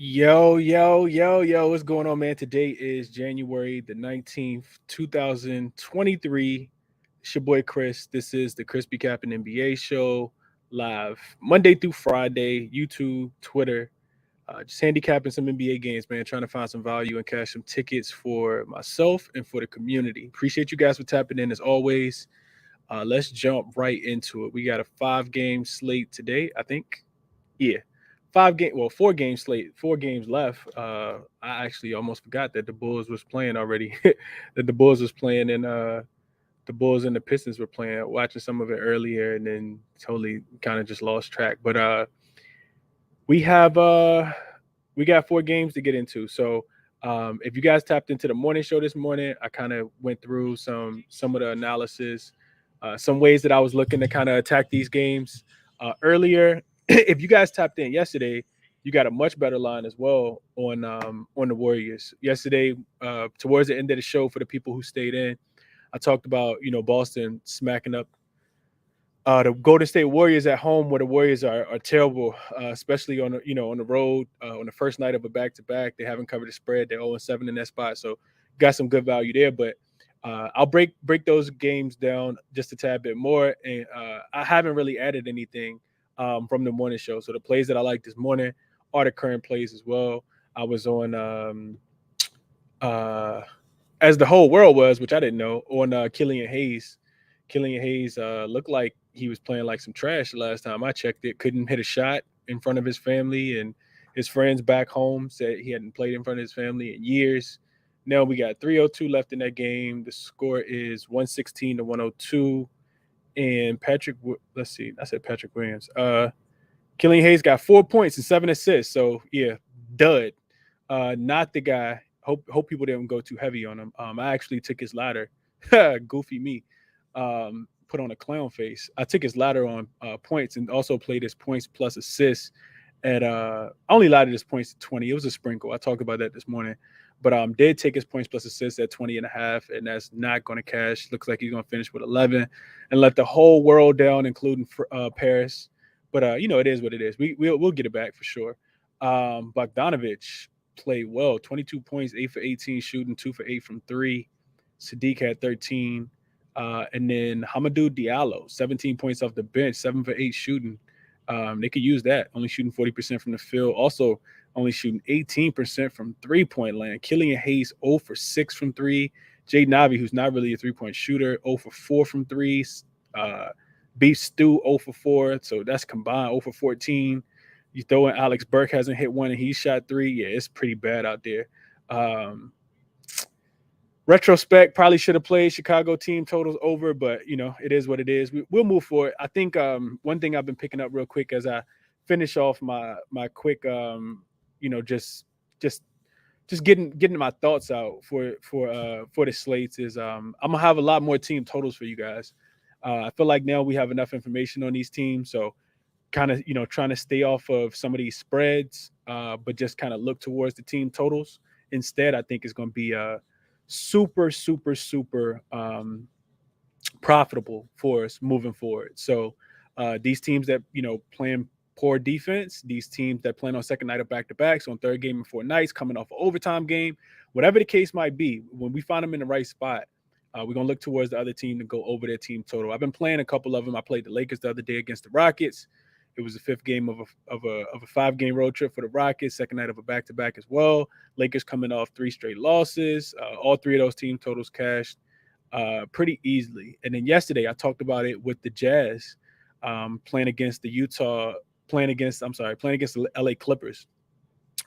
Yo, what's going on, man? Today is January the 19th, 2023. It's your boy Chris. This is the ChrisBeCappinn NBA show live Monday through Friday, YouTube, Twitter. Just handicapping some NBA games, man. Trying to find some value and cash some tickets for myself and for the community. Appreciate you guys for tapping in as always. Let's jump right into it. We got a 5 game slate today, I think. Yeah, 4 game slate, 4 games left. I actually almost forgot that the Bulls was playing already. That the Bulls was playing and the Bulls and the Pistons were playing. Watching some of it earlier and then totally kind of just lost track. But we have we got 4 games to get into. So if you guys tapped into the morning show this morning, I kind of went through some of the analysis, some ways that I was looking to kind of attack these games earlier. If you guys tapped in yesterday, you got a much better line as well on the Warriors. Yesterday, towards the end of the show, for the people who stayed in, I talked about Boston smacking up the Golden State Warriors at home, where the Warriors are terrible, especially on on the road on the first night of a back to back. They haven't covered the spread. They're 0-7 in that spot, so got some good value there. But I'll break those games down just a tad bit more, and I haven't really added anything from the morning show. So the plays that I like this morning are the current plays as well. I was on uh, as the whole world was, which I didn't know, on Killian Hayes. Killian Hayes looked like he was playing like some trash the last time I checked it. Couldn't hit a shot in front of his family, and his friends back home said he hadn't played in front of his family in years. Now we got 3:02 left in that game. The score is 116 to 102. And let's see, I said Patrick Williams. Killian Hayes got 4 points and 7 assists. So yeah, dud. Not the guy. Hope people didn't go too heavy on him. I actually took his ladder. Goofy me. Put on a clown face. I took his ladder on points and also played his points plus assists at I only laddered his points to 20. It was a sprinkle. I talked about that this morning. But did take his points plus assists at 20 and a half, and that's not going to cash. Looks like he's going to finish with 11 and let the whole world down, including Paris. But it is what it is. We'll get it back for sure. Bogdanovich played well. 22 points, 8 for 18 shooting, 2 for 8 from three. Sadiq had 13. And then Hamidou Diallo, 17 points off the bench, 7 for 8 shooting. They could use that. Only shooting 40% from the field. Also, only shooting 18% from three-point land. Killian Hayes, 0 for 6 from three. Jay Navi, who's not really a three-point shooter, 0 for 4 from three. Beef Stew, 0 for 4. So that's combined 0 for 14. You throw in Alex Burke, hasn't hit one, and he shot 3. Yeah, it's pretty bad out there. Retrospect, probably should have played Chicago team totals over, but it is what it is. We'll move forward. I think one thing I've been picking up real quick as I finish off my quick just getting my thoughts out for the slates is I'm gonna have a lot more team totals for you guys. I feel like now we have enough information on these teams, so kind of trying to stay off of some of these spreads, but just kind of look towards the team totals instead. I think is going to be super profitable for us moving forward. So these teams that playing poor defense, these teams that plan on second night of back-to-backs, on third game in 4 nights, coming off an overtime game, whatever the case might be, when we find them in the right spot, we're gonna look towards the other team to go over their team total. I've been playing a couple of them. I played the Lakers the other day against the Rockets. It was the 5th game of a 5-game road trip for the Rockets, second night of a back-to-back as well. Lakers coming off 3 straight losses. All 3 of those team totals cashed pretty easily. And then yesterday I talked about it with the Jazz playing against the LA Clippers.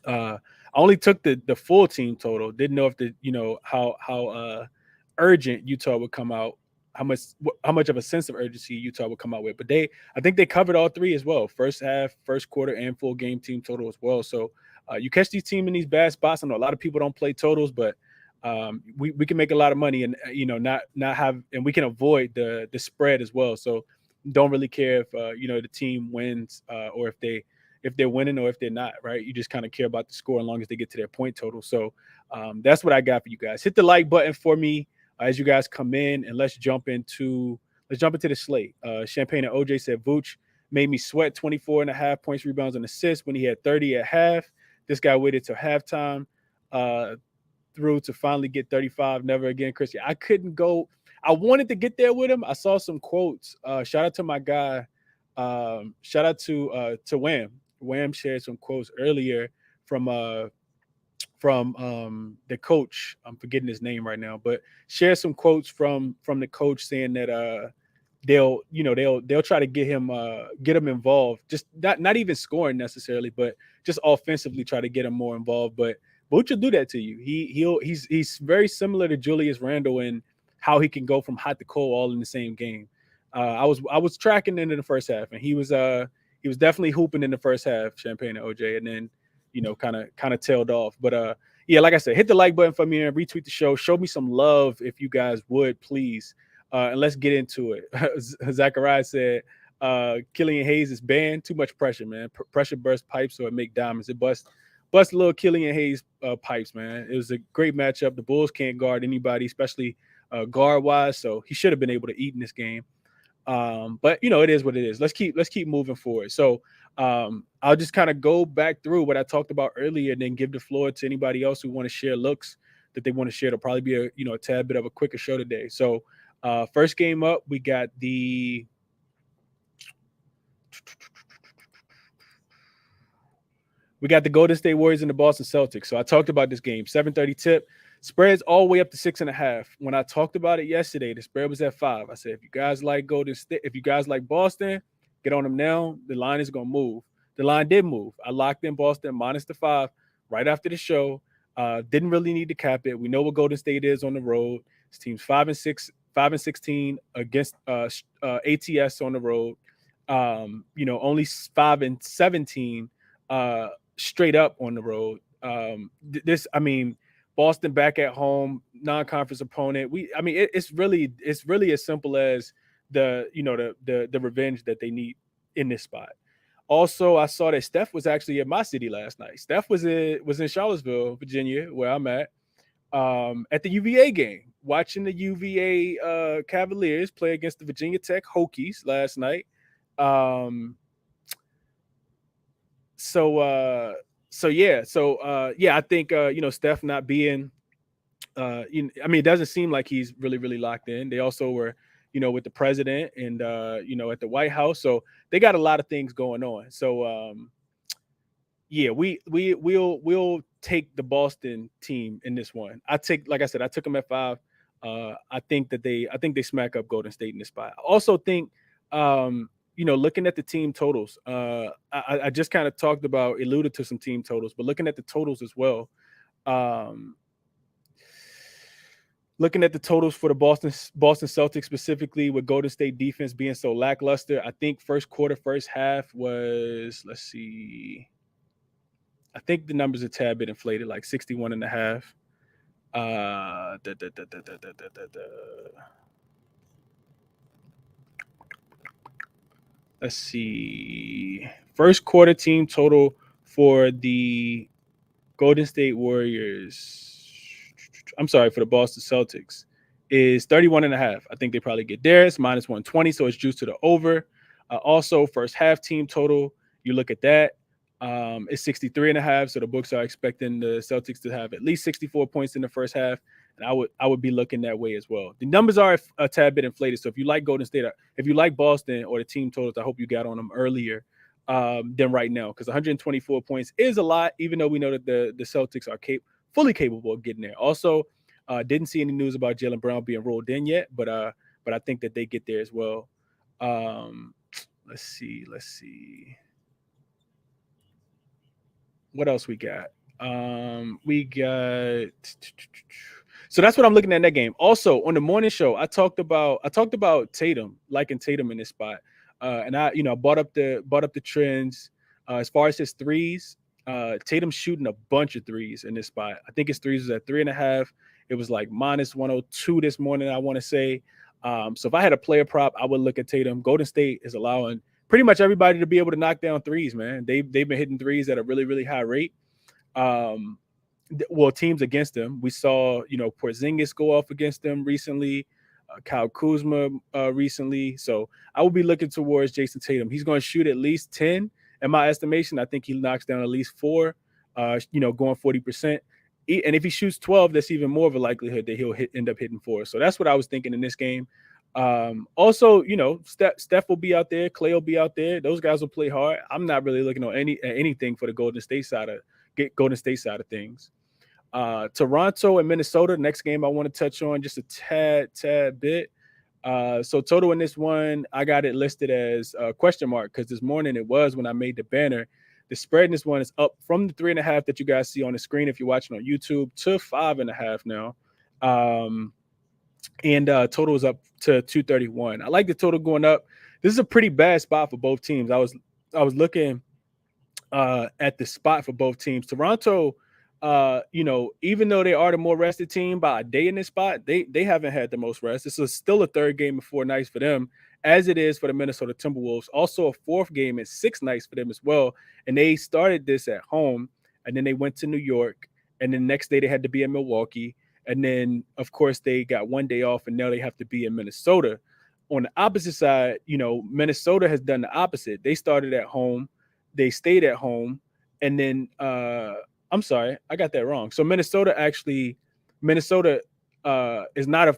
I only took the full team total. Didn't know if how urgent Utah would come out, how much of a sense of urgency Utah would come out with. But I think they covered all 3 as well. First half, first quarter, and full game team total as well. So you catch these teams in these bad spots. I know a lot of people don't play totals, but we can make a lot of money and not have, and we can avoid the spread as well. So don't really care if the team wins or if they're winning or if they're not, right? You just kind of care about the score as long as they get to their point total. So that's what I got for you guys. Hit the like button for me as you guys come in, and let's jump into the slate. Champagne and OJ said Vooch made me sweat. 24.5 points, rebounds, and assists when he had 30 at half. This guy waited till halftime, uh, through to finally get 35. Never again, Chris. Yeah, I couldn't go. I wanted to get there with him. I saw some quotes. Shout out to my guy. Shout out to Wham. Wham shared some quotes earlier from the coach. I'm forgetting his name right now, but share some quotes from the coach saying that they'll try to get him involved, just not even scoring necessarily, but just offensively try to get him more involved. But Booch will do that to you. He's very similar to Julius Randle in how he can go from hot to cold all in the same game. I was tracking into the first half, and he was definitely hooping in the first half, Champagne and OJ, and then kind of tailed off. But yeah, like I said, hit the like button for me and retweet the show. Show me some love if you guys would, please. And let's get into it. Zachariah said, Killian Hayes is banned. Too much pressure, man. Pressure burst pipes or it make diamonds. It bust a little Killian Hayes pipes, man. It was a great matchup. The Bulls can't guard anybody, especially guard-wise, so he should have been able to eat in this game. But it is what it is. Let's keep moving forward. So I'll just kind of go back through what I talked about earlier and then give the floor to anybody else who want to share looks that they want to share. It'll probably be a tad bit of a quicker show today. So first game up, we got the Golden State Warriors and the Boston Celtics. So I talked about this game, 7:30 tip. Spread's all the way up to 6.5. When I talked about it yesterday, the spread was at 5. I said, if you guys like Golden State, if you guys like Boston, get on them now. The line is going to move. The line did move. I locked in Boston minus the 5 right after the show. Didn't really need to cap it. We know what Golden State is on the road. This team's 5-6, 5-16 against ATS on the road. Only 5-17 straight up on the road. Boston back at home, non-conference opponent. It's really as simple as the revenge that they need in this spot. Also, I saw that Steph was actually at my city last night. Steph was in Charlottesville, Virginia, where I'm at the UVA game, watching the UVA Cavaliers play against the Virginia Tech Hokies last night. I think Steph not being it doesn't seem like he's really, really locked in. They also were, with the president and at the White House. So they got a lot of things going on. So we'll take the Boston team in this one. I took them at 5. I think they smack up Golden State in this spot. I also think looking at the team totals, I just kind of alluded to some team totals, but looking at the totals as well, looking at the totals for the Boston Celtics specifically, with Golden State defense being so lackluster, I think first half was, let's see, I think the numbers are a tad bit inflated, like 61.5. Let's see. First quarter team total for the Golden State Warriors. I'm sorry, for the Boston Celtics is 31.5. I think they probably get there. It's minus 120, so it's juiced to the over. Also, first half team total, you look at that, it's 63.5. So the books are expecting the Celtics to have at least 64 points in the first half. And I would be looking that way as well. The numbers are a tad bit inflated. So if you like Golden State, if you like Boston or the team totals, I hope you got on them earlier than right now, because 124 points is a lot, even though we know that the Celtics are fully capable of getting there. Also, didn't see any news about Jaylen Brown being rolled in yet, but I think that they get there as well. Let's see. What else we got? So that's what I'm looking at in that game. Also, on the morning show, I talked about Tatum, liking Tatum in this spot, and I brought up the trends as far as his threes. Tatum's shooting a bunch of threes in this spot. I think his threes was at 3.5. It was like minus 102 this morning, I want to say. So if I had a player prop, I would look at Tatum. Golden State is allowing pretty much everybody to be able to knock down threes, man. They've been hitting threes at a really, really high rate. Teams against them. We saw, Porzingis go off against them recently, Kyle Kuzma recently. So I will be looking towards Jason Tatum. He's going to shoot at least 10 in my estimation. I think he knocks down at least 4. going 40%. And if he shoots 12, that's even more of a likelihood that he'll end up hitting 4. So that's what I was thinking in this game. Also, Steph will be out there, Clay will be out there. Those guys will play hard. I'm not really looking at anything for the Golden State side of things. Toronto and Minnesota, next game I want to touch on just a tad bit. So total in this one, I got it listed as a question mark because this morning it was when I made the banner. The spread in this one is up from the 3.5 that you guys see on the screen if you're watching on YouTube to 5.5 now. And total is up to 231. I like the total going up. This is a pretty bad spot for both teams. I was looking at the spot for both teams. Toronto, even though they are the more rested team by a day in this spot, they haven't had the most rest. This is still a third game in 4 nights for them, as it is for the Minnesota Timberwolves. Also a fourth game in 6 nights for them as well. And they started this at home, and then they went to New York, and then the next day they had to be in Milwaukee. And then, of course, they got 1 day off, and now they have to be in Minnesota. On the opposite side, Minnesota has done the opposite. They started at home, they stayed at home, and then I'm sorry, I got that wrong. So Minnesota is not a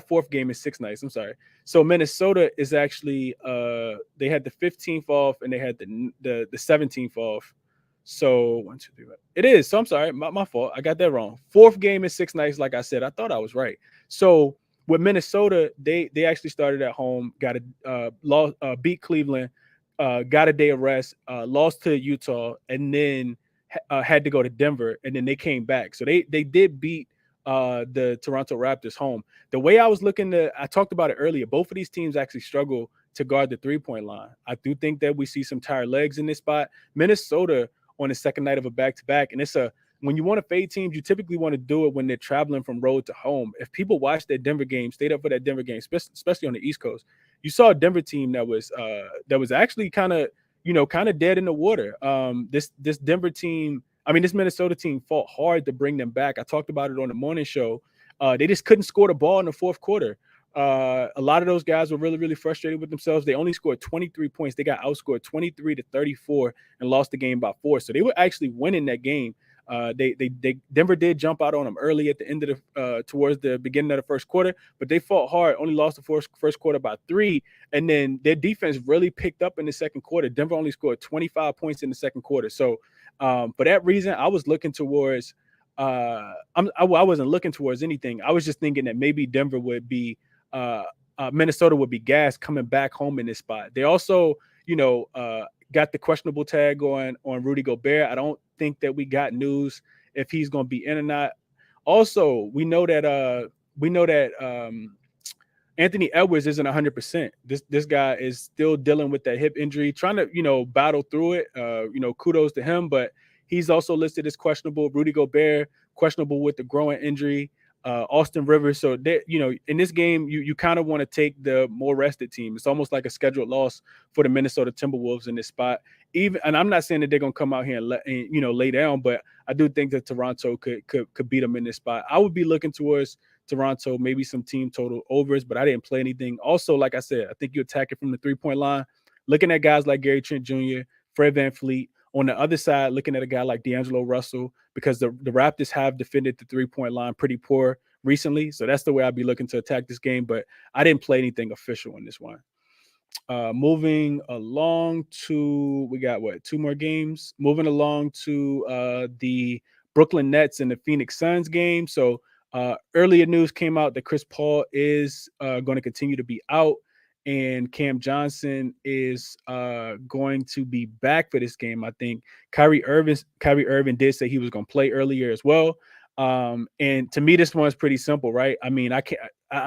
fourth game in 6 nights. I'm sorry. So Minnesota is actually they had the 15th off and they had the 17th off. So 1, 2, 3. It is. So I'm sorry, my fault. I got that wrong. Fourth game in 6 nights, like I said. I thought I was right. So with Minnesota, they actually started at home, got beat Cleveland, got a day of rest, lost to Utah, and then had to go to Denver, and then they came back. So they did beat the Toronto Raptors home. The way I was I talked about it earlier, both of these teams actually struggle to guard the 3-point line. I do think that we see some tired legs in this spot. Minnesota on the second night of a back-to-back, and when you want to fade teams, you typically want to do it when they're traveling from road to home. If people watch that Denver game, stayed up for that Denver game, especially on the East Coast, you saw a Denver team that was actually kind of dead in the water. This Minnesota team fought hard to bring them back. I talked about it on the morning show. They just couldn't score the ball in the fourth quarter. A lot of those guys were really, really frustrated with themselves. They only scored 23 points. They got outscored 23-34 and lost the game by 4. So they were actually winning that game. Denver did jump out on them early at the end of towards the beginning of the first quarter, but they fought hard, only lost the first quarter by 3. And then their defense really picked up in the second quarter. Denver only scored 25 points in the second quarter. So for that reason, I was looking towards I wasn't looking towards anything. I was just thinking that maybe Denver would be Minnesota would be gassed coming back home in this spot. They also, got the questionable tag on Rudy Gobert. I don't think that we got news if he's going to be in or not. Also, we know that Anthony Edwards isn't 100%. This guy is still dealing with that hip injury, trying to, battle through it. Kudos to him, but he's also listed as questionable. Rudy Gobert, questionable with the growing injury. Austin Rivers. So in this game, you kind of want to take the more rested team. It's almost like a scheduled loss for the Minnesota Timberwolves in this spot. And I'm not saying that they're gonna come out here and lay down, but I do think that Toronto could beat them in this spot. I would be looking towards Toronto, maybe some team total overs, but I didn't play anything. Also, like I said, I think you attack it from the 3-point line. Looking at guys like Gary Trent Jr., Fred VanVleet. On the other side, looking at a guy like D'Angelo Russell, because the Raptors have defended the 3-point line pretty poor recently. So that's the way I'd be looking to attack this game. But I didn't play anything official in this one. Moving along to, we got 2 more games. Moving along to the Brooklyn Nets and the Phoenix Suns game. So earlier news came out that Chris Paul is going to continue to be out. And Cam Johnson is going to be back for this game. I think Kyrie Irving did say he was going to play earlier as well. And to me, this one's pretty simple, right? I mean, I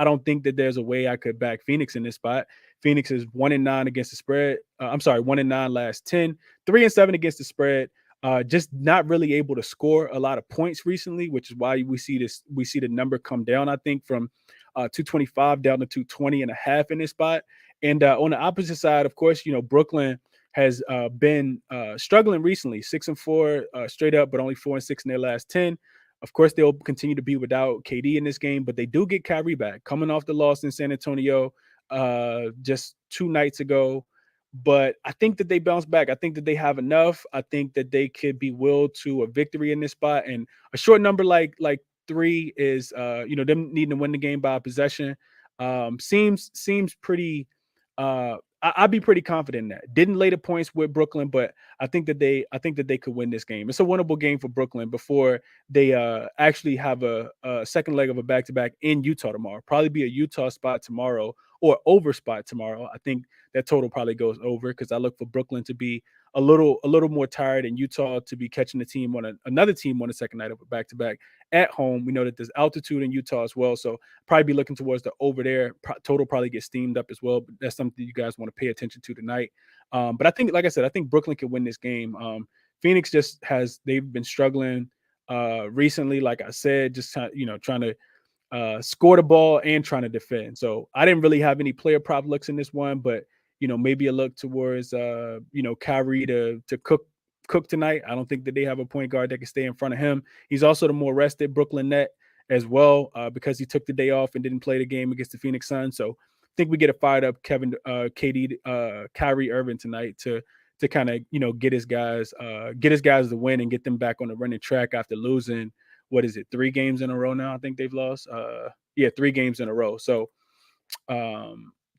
don't think that there's a way I could back Phoenix in this spot. Phoenix is 1-9 against the spread. 1-9 last 10, 3-7 against the spread. Just not really able to score a lot of points recently, which is why we see the number come down, I think, from 225 down to 220.5 in this spot. And on the opposite side, of course, Brooklyn has been struggling recently, 6-4 straight up, but only 4-6 in their last 10. Of course, they'll continue to be without KD in this game, but they do get Kyrie back, coming off the loss in San Antonio just 2 nights ago. but I think that they bounce back. I think that they have enough. I think that they could be willed to a victory in this spot. And a short number like 3 is them needing to win the game by a possession. Seems pretty. I'd be pretty confident in that. Didn't lay the points with Brooklyn, but I think that they could win this game. It's a winnable game for Brooklyn before they actually have a second leg of a back to back in Utah tomorrow. Probably be a Utah spot tomorrow or over spot tomorrow. I think that total probably goes over because I look for Brooklyn to be a little more tired and Utah to be catching the team on another team on the second night of a back to back at home. We know that there's altitude in Utah as well, so probably be looking towards the over there. Total probably gets steamed up as well. But that's something you guys want to pay attention to tonight. But I think, like I said, I think Brooklyn can win this game. Phoenix they've been struggling recently. Like I said, just trying to score the ball and trying to defend. So I didn't really have any player prop looks in this one, but maybe a look towards Kyrie to cook tonight. I don't think that they have a point guard that can stay in front of him. He's also the more rested Brooklyn net as well because he took the day off and didn't play the game against the Phoenix Suns. So I think we get a fired up Kyrie Irving tonight to kind of get his guys the win and get them back on the running track after losing. What is it? 3 games in a row now. I think they've lost. 3 games in a row. So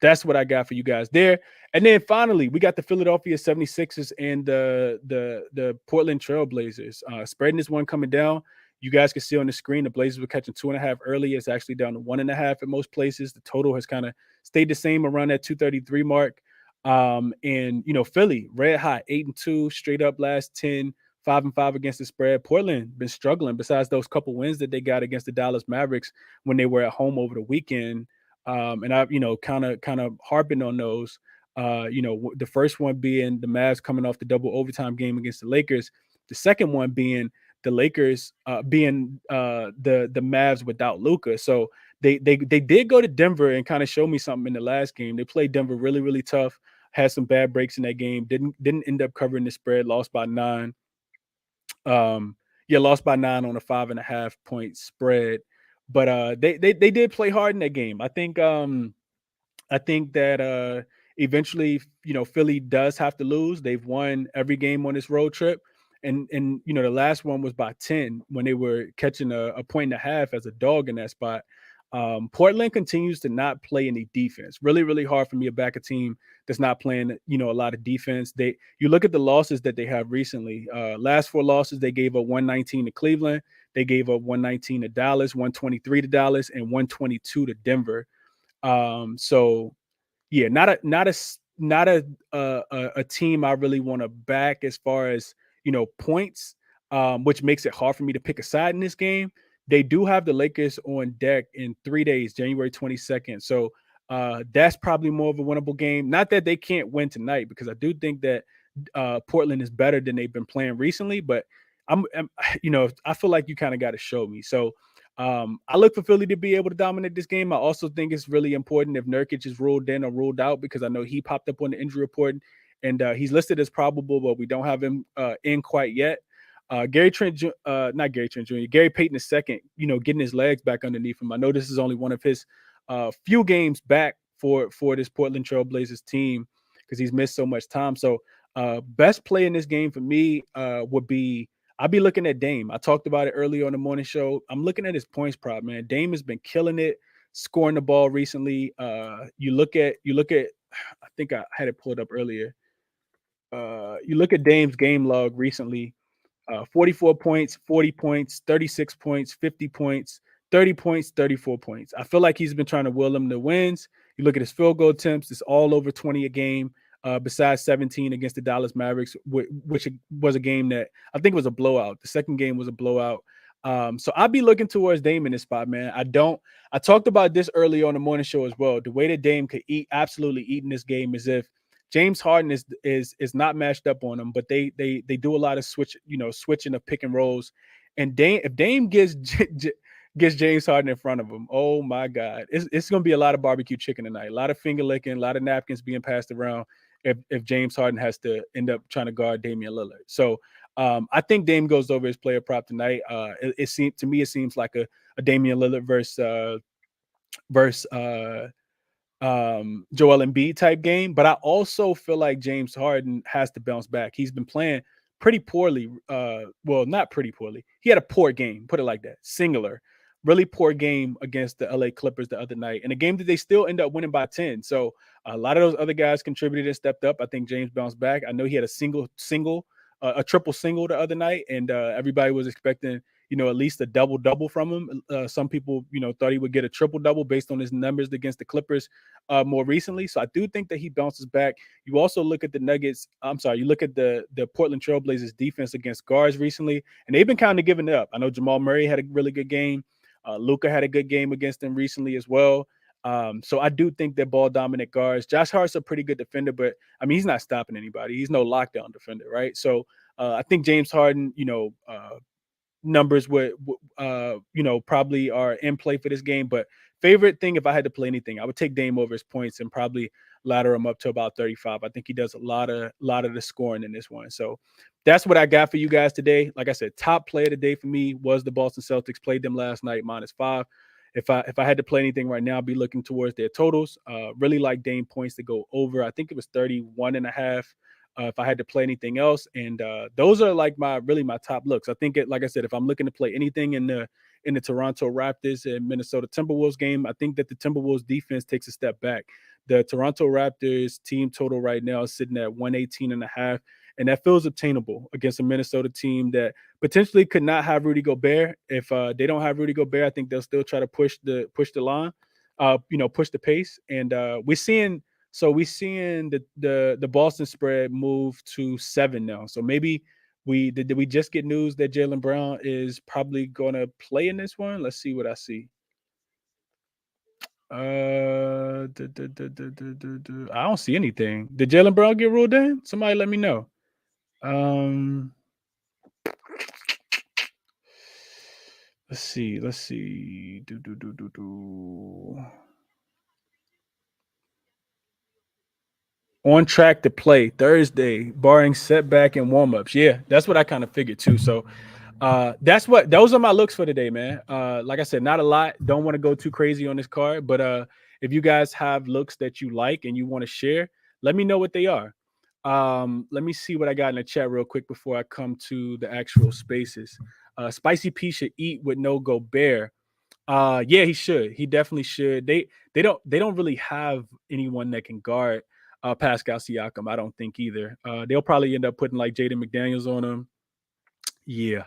that's what I got for you guys there. And then finally, we got the Philadelphia 76ers and the Portland Trail Blazers. Spreading this one coming down. You guys can see on the screen, the Blazers were catching 2.5 early. It's actually down to 1.5 at most places. The total has kind of stayed the same around that 233 mark. And Philly, red hot, 8-2, straight up last 10, 5-5 against the spread. Portland been struggling besides those couple wins that they got against the Dallas Mavericks when they were at home over the weekend. And I've, kind of harping on those. The first one being the Mavs coming off the double overtime game against the Lakers. The second one being the Lakers being the Mavs without Luka. So they did go to Denver and kind of show me something in the last game. They played Denver really, really tough, had some bad breaks in that game, didn't end up covering the spread, lost by 9. Lost by 9 on a 5.5 point spread. But they did play hard in that game. I think that eventually, Philly does have to lose. They've won every game on this road trip. And the last one was by 10 when they were catching a point and a half as a dog in that spot. Portland continues to not play any defense. Really, really hard for me to back a team that's not playing, a lot of defense. You look at the losses that they have recently. Last 4 losses, they gave up 119 to Cleveland. They gave up 119 to Dallas, 123 to Dallas, and 122 to Denver. So yeah, not a team I really want to back as far as points, which makes it hard for me to pick a side in this game. They do have the Lakers on deck in 3 days, January 22nd. So that's probably more of a winnable game. Not that they can't win tonight, because I do think that Portland is better than they've been playing recently. But I feel like you kind of got to show me. So I look for Philly to be able to dominate this game. I also think it's really important if Nurkic is ruled in or ruled out, because I know he popped up on the injury report and he's listed as probable, but we don't have him in quite yet. Gary Payton II, getting his legs back underneath him. I know this is only one of his few games back for this Portland Trail Blazers team because he's missed so much time. So best play in this game for me would be, I'll be looking at Dame. I talked about it earlier on the morning show. I'm looking at his points prop, man. Dame has been killing it, scoring the ball recently. You look at, I think I had it pulled up earlier. You look at Dame's game log recently. 44 points, 40 points, 36 points, 50 points, 30 points, 34 points. I feel like he's been trying to will them to wins. You look at his field goal attempts, it's all over 20 a game, besides 17 against the Dallas Mavericks, which was a game that I think was a blowout. The second game was a blowout. So I'll be looking towards Dame in this spot, man. I talked about this earlier on the morning show as well. The way that Dame could absolutely eat in this game is if James Harden is not matched up on them, but they do a lot of switching of pick and rolls. And if Dame gets James Harden in front of him, oh my God, it's going to be a lot of barbecue chicken tonight. A lot of finger licking, a lot of napkins being passed around if James Harden has to end up trying to guard Damian Lillard. So I think Dame goes over his player prop tonight. It seems like a Damian Lillard versus Joel Embiid type game, but I also feel like James Harden has to bounce back. He's been playing pretty poorly. Well, not pretty poorly. He had a poor game, put it like that. Singular, really poor game against the LA Clippers the other night, in a game that they still end up winning by 10. So a lot of those other guys contributed and stepped up. I think James bounced back. I know he had a triple single the other night, and everybody was expecting at least a double double from him. Some people, thought he would get a triple double based on his numbers against the Clippers more recently. So I do think that he bounces back. You also look at the Nuggets. I'm sorry, you look at the Portland Trailblazers defense against guards recently, and they've been kind of giving it up. I know Jamal Murray had a really good game. Luka had a good game against them recently as well. So I do think they're ball dominant guards. Josh Hart's a pretty good defender, but I mean, he's not stopping anybody. He's no lockdown defender, right? So I think James Harden, numbers would probably are in play for this game. But favorite thing, if I had to play anything, I would take Dame over his points and probably ladder him up to about 35. I think he does a lot of the scoring in this one. So that's what I got for you guys today. Like I said, top play of the day for me was the Boston Celtics. Played them last night -5. If I had to play anything right now, I'd be looking towards their totals. Really like Dame points to go over. I think it was 31.5. If I had to play anything else, and those are like my top looks. I think like I said, if I'm looking to play anything in the Toronto Raptors and Minnesota Timberwolves game, I think that the Timberwolves defense takes a step back. The Toronto Raptors team total right now is sitting at 118.5, and that feels obtainable against a Minnesota team that potentially could not have Rudy Gobert. If they don't have Rudy Gobert, I think they'll still try to push the line, push the pace, and we're seeing. So we're seeing the Boston spread move to 7 now. So maybe did we just get news that Jaylen Brown is probably going to play in this one? Let's see what I see. I don't see anything. Did Jaylen Brown get ruled in? Somebody let me know. Let's see. On track to play Thursday, barring setback and warmups. Yeah, that's what I kind of figured too. So those are my looks for today, man. Like I said, not a lot. Don't want to go too crazy on this card, but if you guys have looks that you like and you want to share, let me know what they are. Let me see what I got in the chat real quick before I come to the actual spaces. Spicy P should eat with no Gobert. Yeah, he should. He definitely should. They don't really have anyone that can guard Pascal Siakam. I don't think either. They'll probably end up putting like Jaden McDaniels on him. Yeah.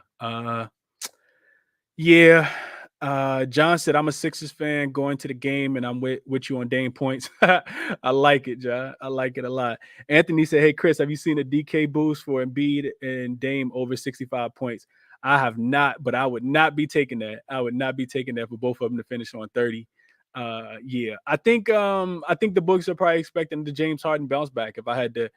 Yeah. John said, I'm a Sixers fan going to the game, and I'm with you on Dame points. I like it, John. I like it a lot. Anthony said, hey, Chris, have you seen a DK boost for Embiid and Dame over 65 points? I have not, but I would not be taking that. I would not be taking that for both of them to finish on 30. Yeah. I think the books are probably expecting the James Harden bounce back. If I had to,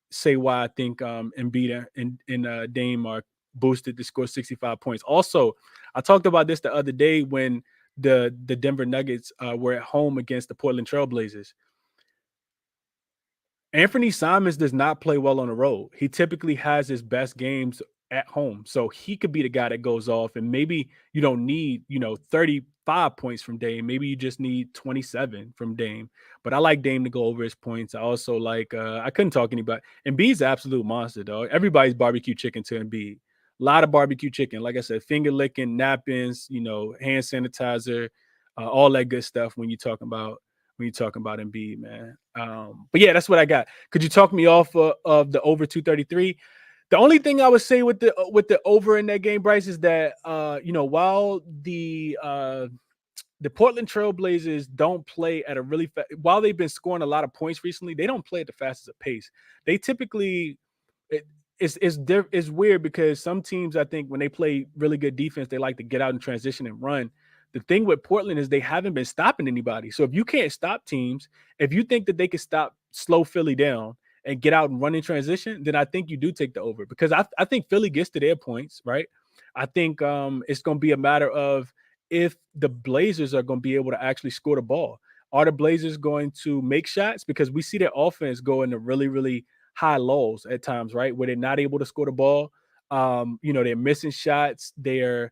say why I think Embiid and Dame are boosted to score 65 points. Also, I talked about this the other day when the Denver Nuggets were at home against the Portland Trailblazers. Anthony Simons does not play well on the road. He typically has his best games at home. So he could be the guy that goes off, and maybe you don't need, 35 points from Dame. Maybe you just need 27 from Dame. But I like Dame to go over his points. I also like I couldn't talk anybody. Embiid's an absolute monster, dog. Everybody's barbecue chicken to Embiid. A lot of barbecue chicken. Like I said, finger licking, napkins, hand sanitizer, all that good stuff when you're talking about Embiid, man. But yeah, that's what I got. Could you talk me off of the over 233? The only thing I would say with the over in that game, Bryce, is that while the Portland Trailblazers don't play at a really while they've been scoring a lot of points recently, they don't play at the fastest of pace. They typically it's weird because some teams, I think, when they play really good defense, they like to get out and transition and run. The thing with Portland is they haven't been stopping anybody. So if you can't stop teams, if you think that they can stop slow Philly down and get out and run in transition, then I think you do take the over, because I think Philly gets to their points, right? I think it's going to be a matter of if the Blazers are going to be able to actually score the ball. Are the Blazers going to make shots? Because we see their offense go into really, really high lows at times, right? Where they're not able to score the ball. They're missing shots. They're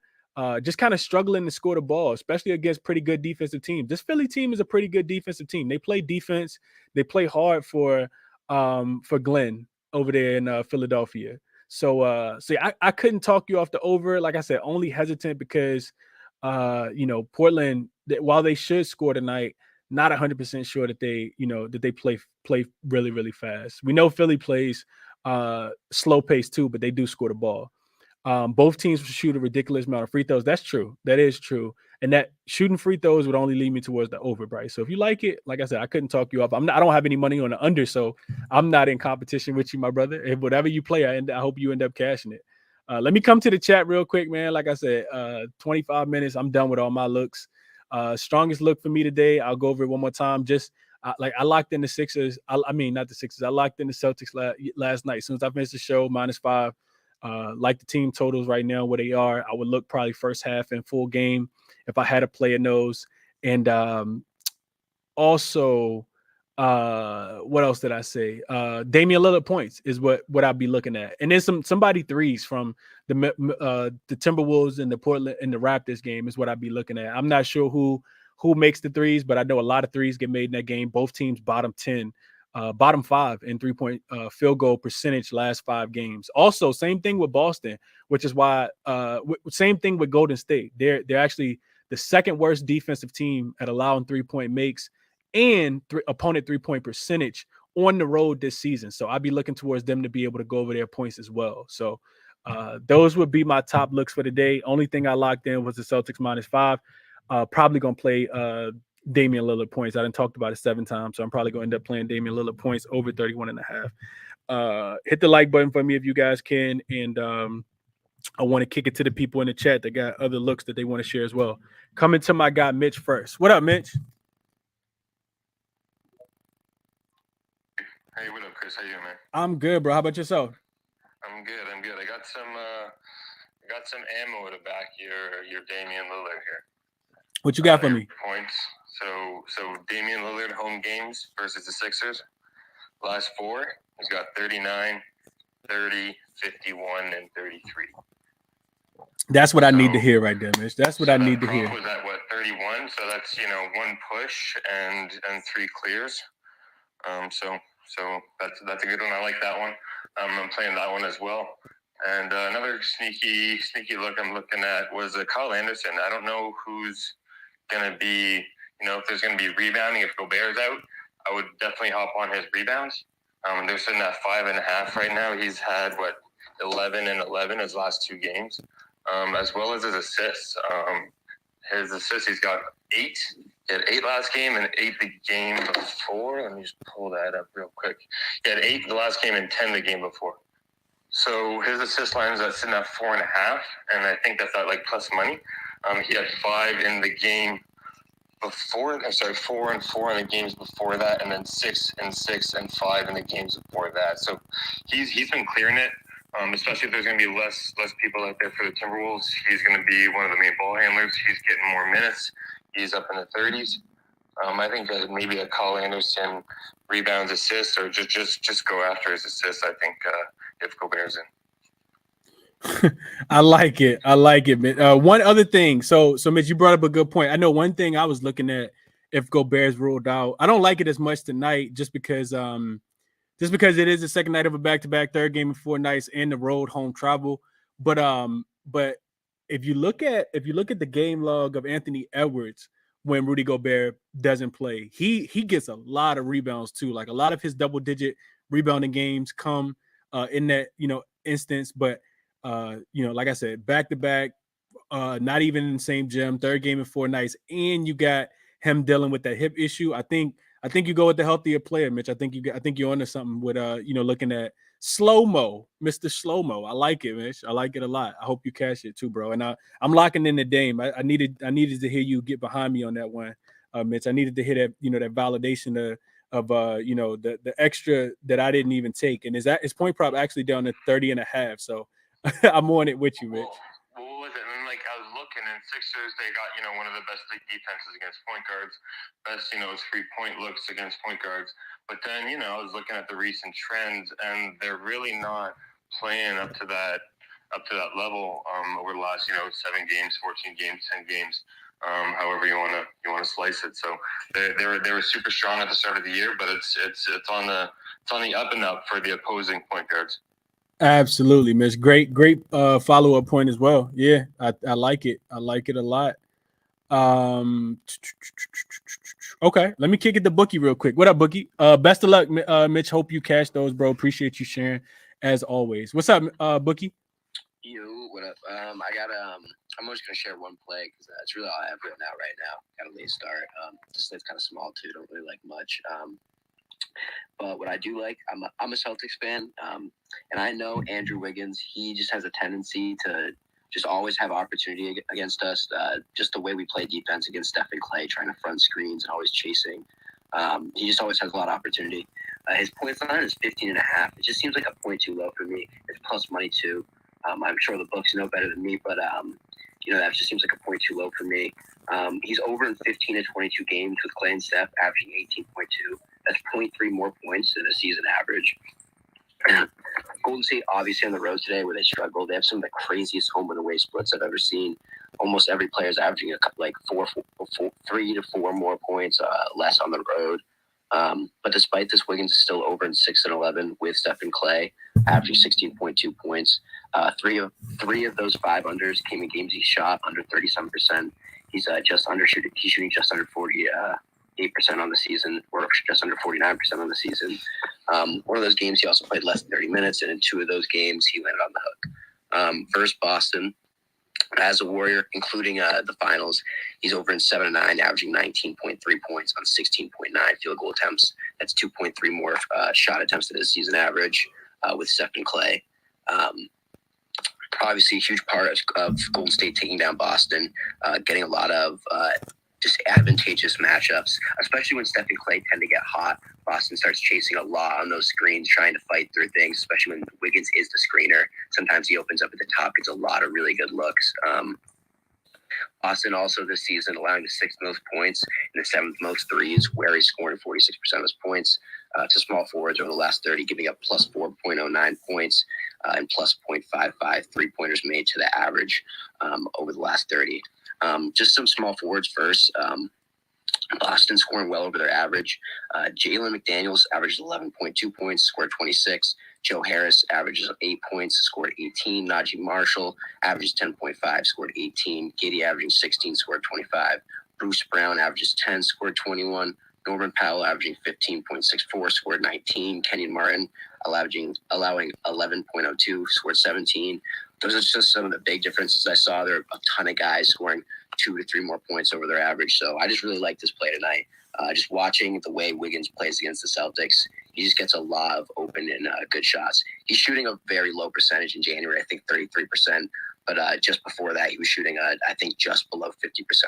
just kind of struggling to score the ball, especially against pretty good defensive teams. This Philly team is a pretty good defensive team. They play defense. They play hard for Glenn over there in Philadelphia. So yeah, I couldn't talk you off the over. Like I said, only hesitant because Portland, while they should score tonight, not 100% sure that they play really really fast. We know Philly plays slow pace too, but they do score the ball. Both teams shoot a ridiculous amount of free throws. That's true. That is true. And that shooting free throws would only lead me towards the over, Bryce. So if you like it, like I said, I couldn't talk you up. I don't have any money on the under, so I'm not in competition with you, my brother. If whatever you play, I hope you end up cashing it. Let me come to the chat real quick, man. Like I said, 25 minutes. I'm done with all my looks. Strongest look for me today. I'll go over it one more time. I locked in the Sixers. I mean, not the Sixers. I locked in the Celtics last night. As soon as I finished the show, -5. Like the team totals right now where they are, I would look probably first half and full game if I had a play in those. And also, what else did I say? Damian Lillard points is what I'd be looking at. And then somebody threes from the Timberwolves and the Portland and the Raptors game is what I'd be looking at. I'm not sure who makes the threes, but I know a lot of threes get made in that game. Both teams bottom 5 in 3-point field goal percentage last 5 games. Also, same thing with Boston, which is why same thing with Golden State. They're actually the second worst defensive team at allowing 3-point makes and opponent 3-point percentage on the road this season. So I'd be looking towards them to be able to go over their points as well. So those would be my top looks for the day. Only thing I locked in was the Celtics -5. Probably gonna play Damian Lillard points. I done talked about it 7 times, so I'm probably going to end up playing Damian Lillard points over 31.5. Hit the like button for me if you guys can, and I want to kick it to the people in the chat that got other looks that they want to share as well. Coming to my guy Mitch first. What up, Mitch? Hey, what up, Chris? How you doing, man? I'm good, bro. How about yourself? I'm good. I got some ammo to back your Damian Lillard here. What you got for me? Points. So Damian Lillard home games versus the Sixers. Last 4, he's got 39, 30, 51, and 33. That's what I need to hear right there, Mitch. That's what I need to hear. Was at 31? So that's 1 push and 3 clears. So that's a good one. I like that one. I'm playing that one as well. And another sneaky look I'm looking at was Kyle Anderson. I don't know who's going to be, if there's going to be rebounding. If Gobert's out, I would definitely hop on his rebounds. They're sitting at 5.5 right now. He's had, 11 and 11 his last 2 games, as well as his assists. His assists, he's got 8. He had 8 last game and 8 the game before. Let me just pull that up real quick. He had 8 the last game and 10 the game before. So his assist line is sitting at 4.5, and I think that's at plus money. He had 5 in the game before. 4 and 4 in the games before that, and then 6 and 6 and 5 in the games before that. So he's been clearing it. Especially if there's going to be less people out there for the Timberwolves. He's going to be one of the main ball handlers. He's getting more minutes. He's up in the 30s. I think that maybe a Kyle Anderson rebounds, assists, or just go after his assists. I think if Gobert's in. I like it, man. One other thing. So Mitch, you brought up a good point. I know one thing I was looking at if Gobert's ruled out. I don't like it as much tonight just because it is the second night of a back-to-back, third game in 4 nights, and the road home travel. But if you look at the game log of Anthony Edwards when Rudy Gobert doesn't play, he gets a lot of rebounds too. Like a lot of his double-digit rebounding games come in that instance. But like I said, back-to-back, not even in the same gym, third game in 4 nights, and you got him dealing with that hip issue. I think you go with the healthier player, Mitch. I think you're onto something with looking at slow-mo, Mr. Slow-mo. I like it, Mitch. I like it a lot. I hope you cash it too, bro. And I'm locking in the Dame. I needed to hear you get behind me on that one, Mitch. I needed to hear that that validation of the extra that I didn't even take. And his point prop actually down to 30.5. So I'm on it with you, Mitch. What was it? And I was looking, and Sixers, they got one of the best defenses against point guards, best 3-point looks against point guards. But then I was looking at the recent trends, and they're really not playing up to that up to that level over the last 7 games, 14 games, 10 games. However you want to slice it. So they were super strong at the start of the year, but it's on the up and up for the opposing point guards. Absolutely, Mitch. Great follow up point as well. Yeah, I like it. I like it a lot. Um, okay, let me kick it to Bookie real quick. What up, Bookie? Best of luck, Mitch. Hope you cash those, bro. Appreciate you sharing as always. What's up, Bookie? You, what up? I got I'm just gonna share one play because that's really all I have written out right now. Got a late start. This slate's kind of small too. Don't really like much. But what I do like, I'm a Celtics fan, and I know Andrew Wiggins. He just has a tendency to just always have opportunity against us. Just the way we play defense against Steph and Clay, trying to front screens and always chasing. He just always has a lot of opportunity. His points line is 15.5. It just seems like a point too low for me. It's plus money too. I'm sure the books know better than me, but that just seems like a point too low for me. He's over in 15 to 22 games with Clay and Steph, averaging 18.2. That's 0.3 more points than a season average. Golden State, obviously, on the road today where they struggle. They have some of the craziest home and away splits I've ever seen. Almost every player is averaging like 3 to 4 more points less on the road. But despite this, Wiggins is still over in 6 and 11 with Steph and Clay, averaging 16.2 points. Three of those 5 unders came in games he shot under 37%. He's shooting just under 48% on the season, or just under 49% on the season. One of those games he also played less than 30 minutes, and in 2 of those games he landed on the hook. Versus Boston, as a Warrior, including the finals, he's over in 7 and 9, averaging 19.3 points on 16.9 field goal attempts. That's 2.3 more shot attempts than his season average with Steph and Clay. Obviously, a huge part of Golden State taking down Boston, getting a lot of just advantageous matchups, especially when Steph and Clay tend to get hot. Boston starts chasing a lot on those screens, trying to fight through things, especially when Wiggins is the screener. Sometimes he opens up at the top, gets a lot of really good looks. Boston also this season allowing the 6th most points and the 7th most threes, where he's scoring 46% of his points to small forwards over the last 30, giving up plus 4.09 points and plus 0.55 three-pointers made to the average over the last 30. Just some small forwards first. Boston scoring well over their average. Jalen McDaniels averages 11.2 points, scored 26. Joe Harris averages 8 points, scored 18. Najee Marshall averages 10.5, scored 18. Katie averaging 16, scored 25. Bruce Brown averages 10, scored 21. Norman Powell averaging 15.64, scored 19. Kenyon Martin allowing 11.02, scored 17. Those are just some of the big differences I saw. There are a ton of guys scoring 2 to 3 more points over their average. So I just really like this play tonight. Just watching the way Wiggins plays against the Celtics, he just gets a lot of open and good shots. He's shooting a very low percentage in January, I think 33%. But just before that, he was shooting, I think, just below 50%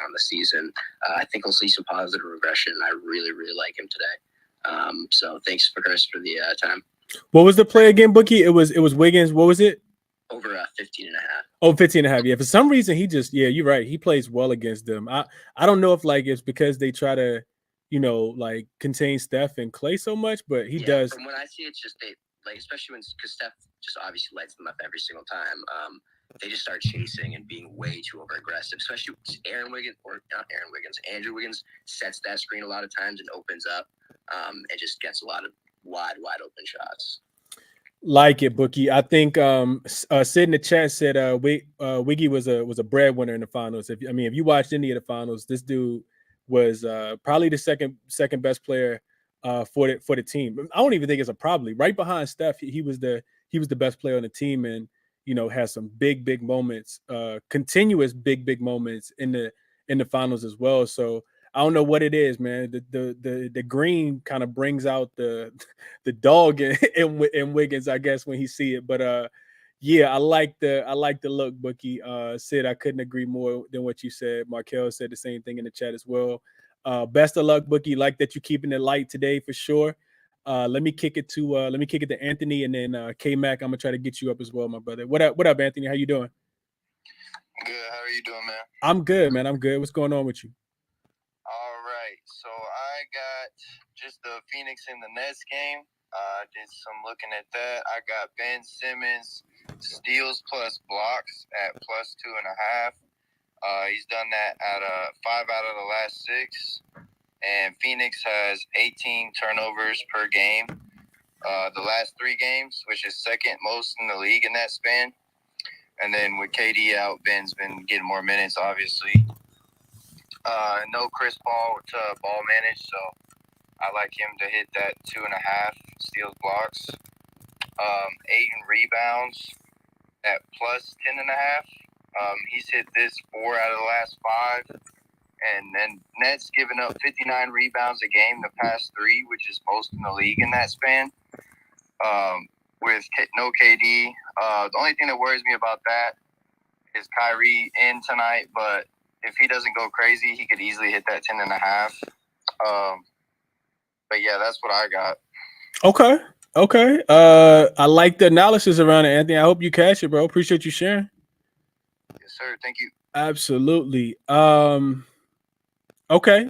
on the season. I think we'll see some positive regression. I really, really like him today. So thanks, Chris, for the time. What was the play again, Bookie? It was Wiggins. What was it? Over 15 and a half. Oh, 15 and a half. Yeah. For some reason, he just, yeah, you're right. He plays well against them. I don't know if it's because they try to, contain Steph and Clay so much, but he does. From what I see, it's just especially because Steph just obviously lights them up every single time. They just start chasing and being way too over aggressive, especially Andrew Wiggins sets that screen a lot of times and opens up and just gets a lot of wide open shots. Like it, Bookie. I think Sid in the chat said Wiggy was a breadwinner in the finals. If you watched any of the finals, this dude was probably the second best player for the team. I don't even think it's a probably. Right behind Steph, he was the best player on the team, and has some big moments, continuous big moments in the finals as well. So I don't know what it is, man. The green kind of brings out the dog in Wiggins, I guess, when he see it. But yeah, I like the look, Bookie. Sid, I couldn't agree more than what you said. Markel said the same thing in the chat as well. Best of luck, Bookie. Like that you're keeping it light today for sure. Let me kick it to Anthony, and then K Mac. I'm gonna try to get you up as well, my brother. What up, Anthony? How you doing? Good. How are you doing, man? I'm good, man. I'm good. What's going on with you? All right. So I got just the Phoenix and the Nets game. I did some looking at that. I got Ben Simmons steals plus blocks at plus 2.5. He's done that at 5 out of the last 6. And Phoenix has 18 turnovers per game. The last 3 games, which is second most in the league in that span. And then with KD out, Ben's been getting more minutes, obviously. No Chris Paul to ball manage, so I like him to hit that 2.5 steals blocks. 8 in rebounds at plus 10.5. He's hit this 4 out of the last 5. And then Nets giving up 59 rebounds a game the past 3, which is most in the league in that span. With no KD. The only thing that worries me about that is Kyrie in tonight, but if he doesn't go crazy, he could easily hit that 10.5. But yeah, that's what I got. Okay. I like the analysis around it, Anthony. I hope you catch it, bro. Appreciate you sharing. Yes, sir. Thank you. Absolutely. Okay.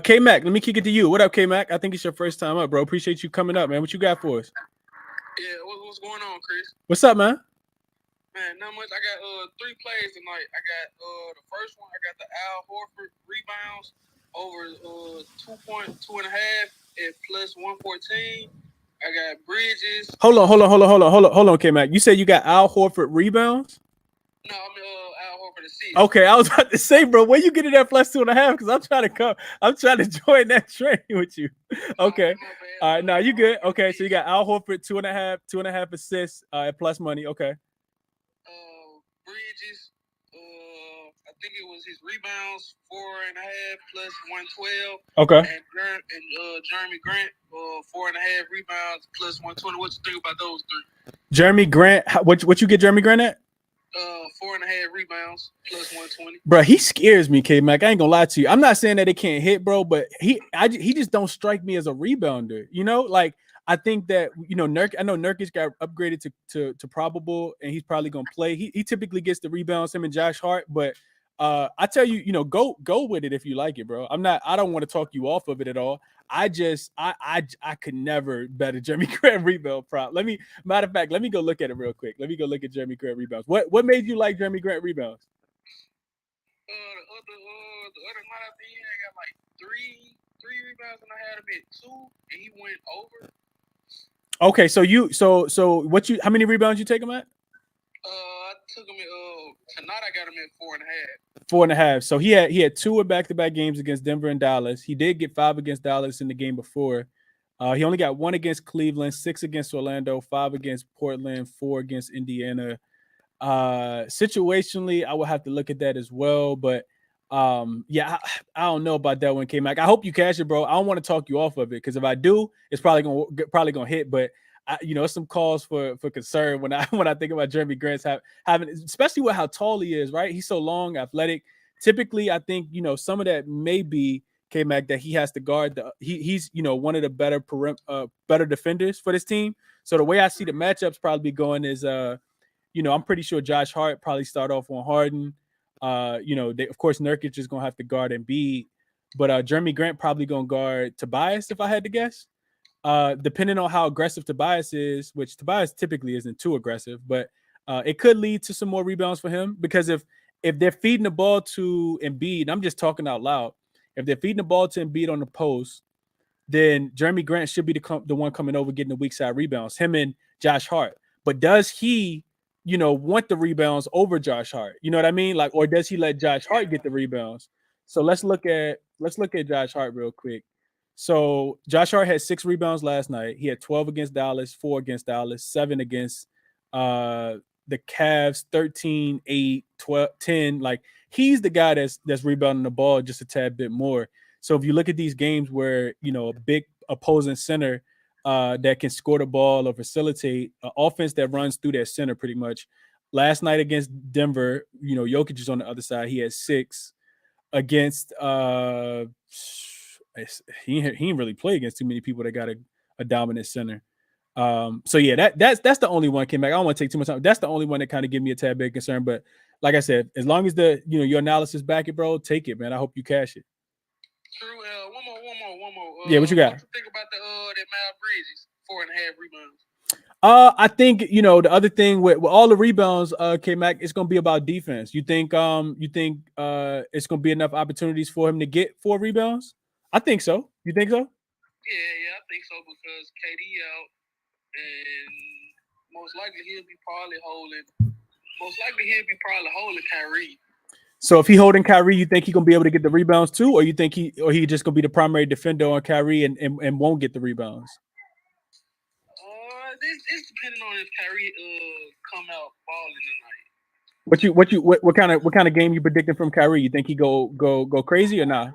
K-Mac, let me kick it to you. What up, K-Mac? I think it's your first time up, bro. Appreciate you coming up, man. What you got for us? Yeah, what's going on, Chris? What's up, man? Man, not much. I got 3 plays tonight. I got the first one. I got the Al Horford rebounds over 2.2.5 at plus 114. I got Bridges. Hold on, K-Mac. You said you got Al Horford rebounds? No, I mean Al Horford assists. Okay, I was about to say, bro, where you getting that plus 2.5? Because I'm trying to join that train with you. Okay. All right, now you good. Okay, so you got Al Horford 2.5 assists at plus money. Okay. Bridges, I think it was his rebounds 4.5 plus 112. Okay. And Jeremy Grant 4.5 rebounds plus 120. What you think about those 3? Jeremy Grant, what you get Jeremy Grant at? 4.5 rebounds plus 120. Bro, he scares me, K-Mac. I ain't gonna lie to you. I'm not saying that it can't hit, bro, but he just don't strike me as a rebounder. You know, like I think that I know Nurkic got upgraded to probable, and he's probably gonna play. He typically gets the rebounds, him and Josh Hart, but I tell you, go with it if you like it, bro. I don't want to talk you off of it at all. I could never bet a Jeremy Grant rebound prop. Matter of fact, let me go look at it real quick. Let me go look at Jeremy Grant rebounds. What made you like Jeremy Grant rebounds? The other night I think I got like three rebounds and I had him at 2 and he went over. Okay, so how many rebounds you take him at? I took him at tonight. I got him at 4.5. 4.5. So he had 2 in back-to-back games against Denver and Dallas. He did get 5 against Dallas in the game before. He only got 1 against Cleveland, 6 against Orlando, 5 against Portland, 4 against Indiana. Situationally, I will have to look at that as well. But I don't know about that one, K-Mac. I hope you cash it, bro. I don't want to talk you off of it because if I do, it's probably gonna hit. But it's some cause for concern when I think about Jeremy Grant's having, especially with how tall he is, right? He's so long, athletic. Typically, I think some of that may be K-Mac that he has to guard. He's one of the better defenders for this team. So the way I see the matchups probably going is I'm pretty sure Josh Hart probably start off on Harden. Of course Nurkic is gonna have to guard Embiid, but Jeremy Grant probably gonna guard Tobias if I had to guess. Depending on how aggressive Tobias is, which Tobias typically isn't too aggressive, but it could lead to some more rebounds for him because if they're feeding the ball to Embiid, I'm just talking out loud. If they're feeding the ball to Embiid on the post, then Jeremy Grant should be the one coming over getting the weak side rebounds, him and Josh Hart. But does he, want the rebounds over Josh Hart? You know what I mean? Like, or does he let Josh Hart get the rebounds? So let's look at Josh Hart real quick. So Josh Hart had 6 rebounds last night. He had 12 against Dallas, 4 against Dallas, 7 against the Cavs, 13, 8, 12, 10. Like he's the guy that's rebounding the ball just a tad bit more. So if you look at these games where, a big opposing center that can score the ball or facilitate an offense that runs through that center pretty much. Last night against Denver, Jokic is on the other side. He had 6 against he didn't really play against too many people that got a dominant center. So yeah, that's the only one came back. I don't want to take too much time. That's the only one that kind of give me a tad bit concern. But like I said, as long as your analysis back it, bro, take it, man. I hope you cash it. True. One more. Yeah, what you got? What you think about that Miles Bridges 4.5 rebounds. I think the other thing with all the rebounds, K-Mac, it's gonna be about defense. You think it's gonna be enough opportunities for him to get 4 rebounds? I think so. You think so? Yeah, I think so because KD out, and most likely he'll be probably holding Kyrie. So if he holding Kyrie, you think he gonna be able to get the rebounds too, or you think he just gonna be the primary defender on Kyrie and won't get the rebounds? It's depending on if Kyrie come out balling tonight. What kind of game you predicting from Kyrie? You think he go crazy or not?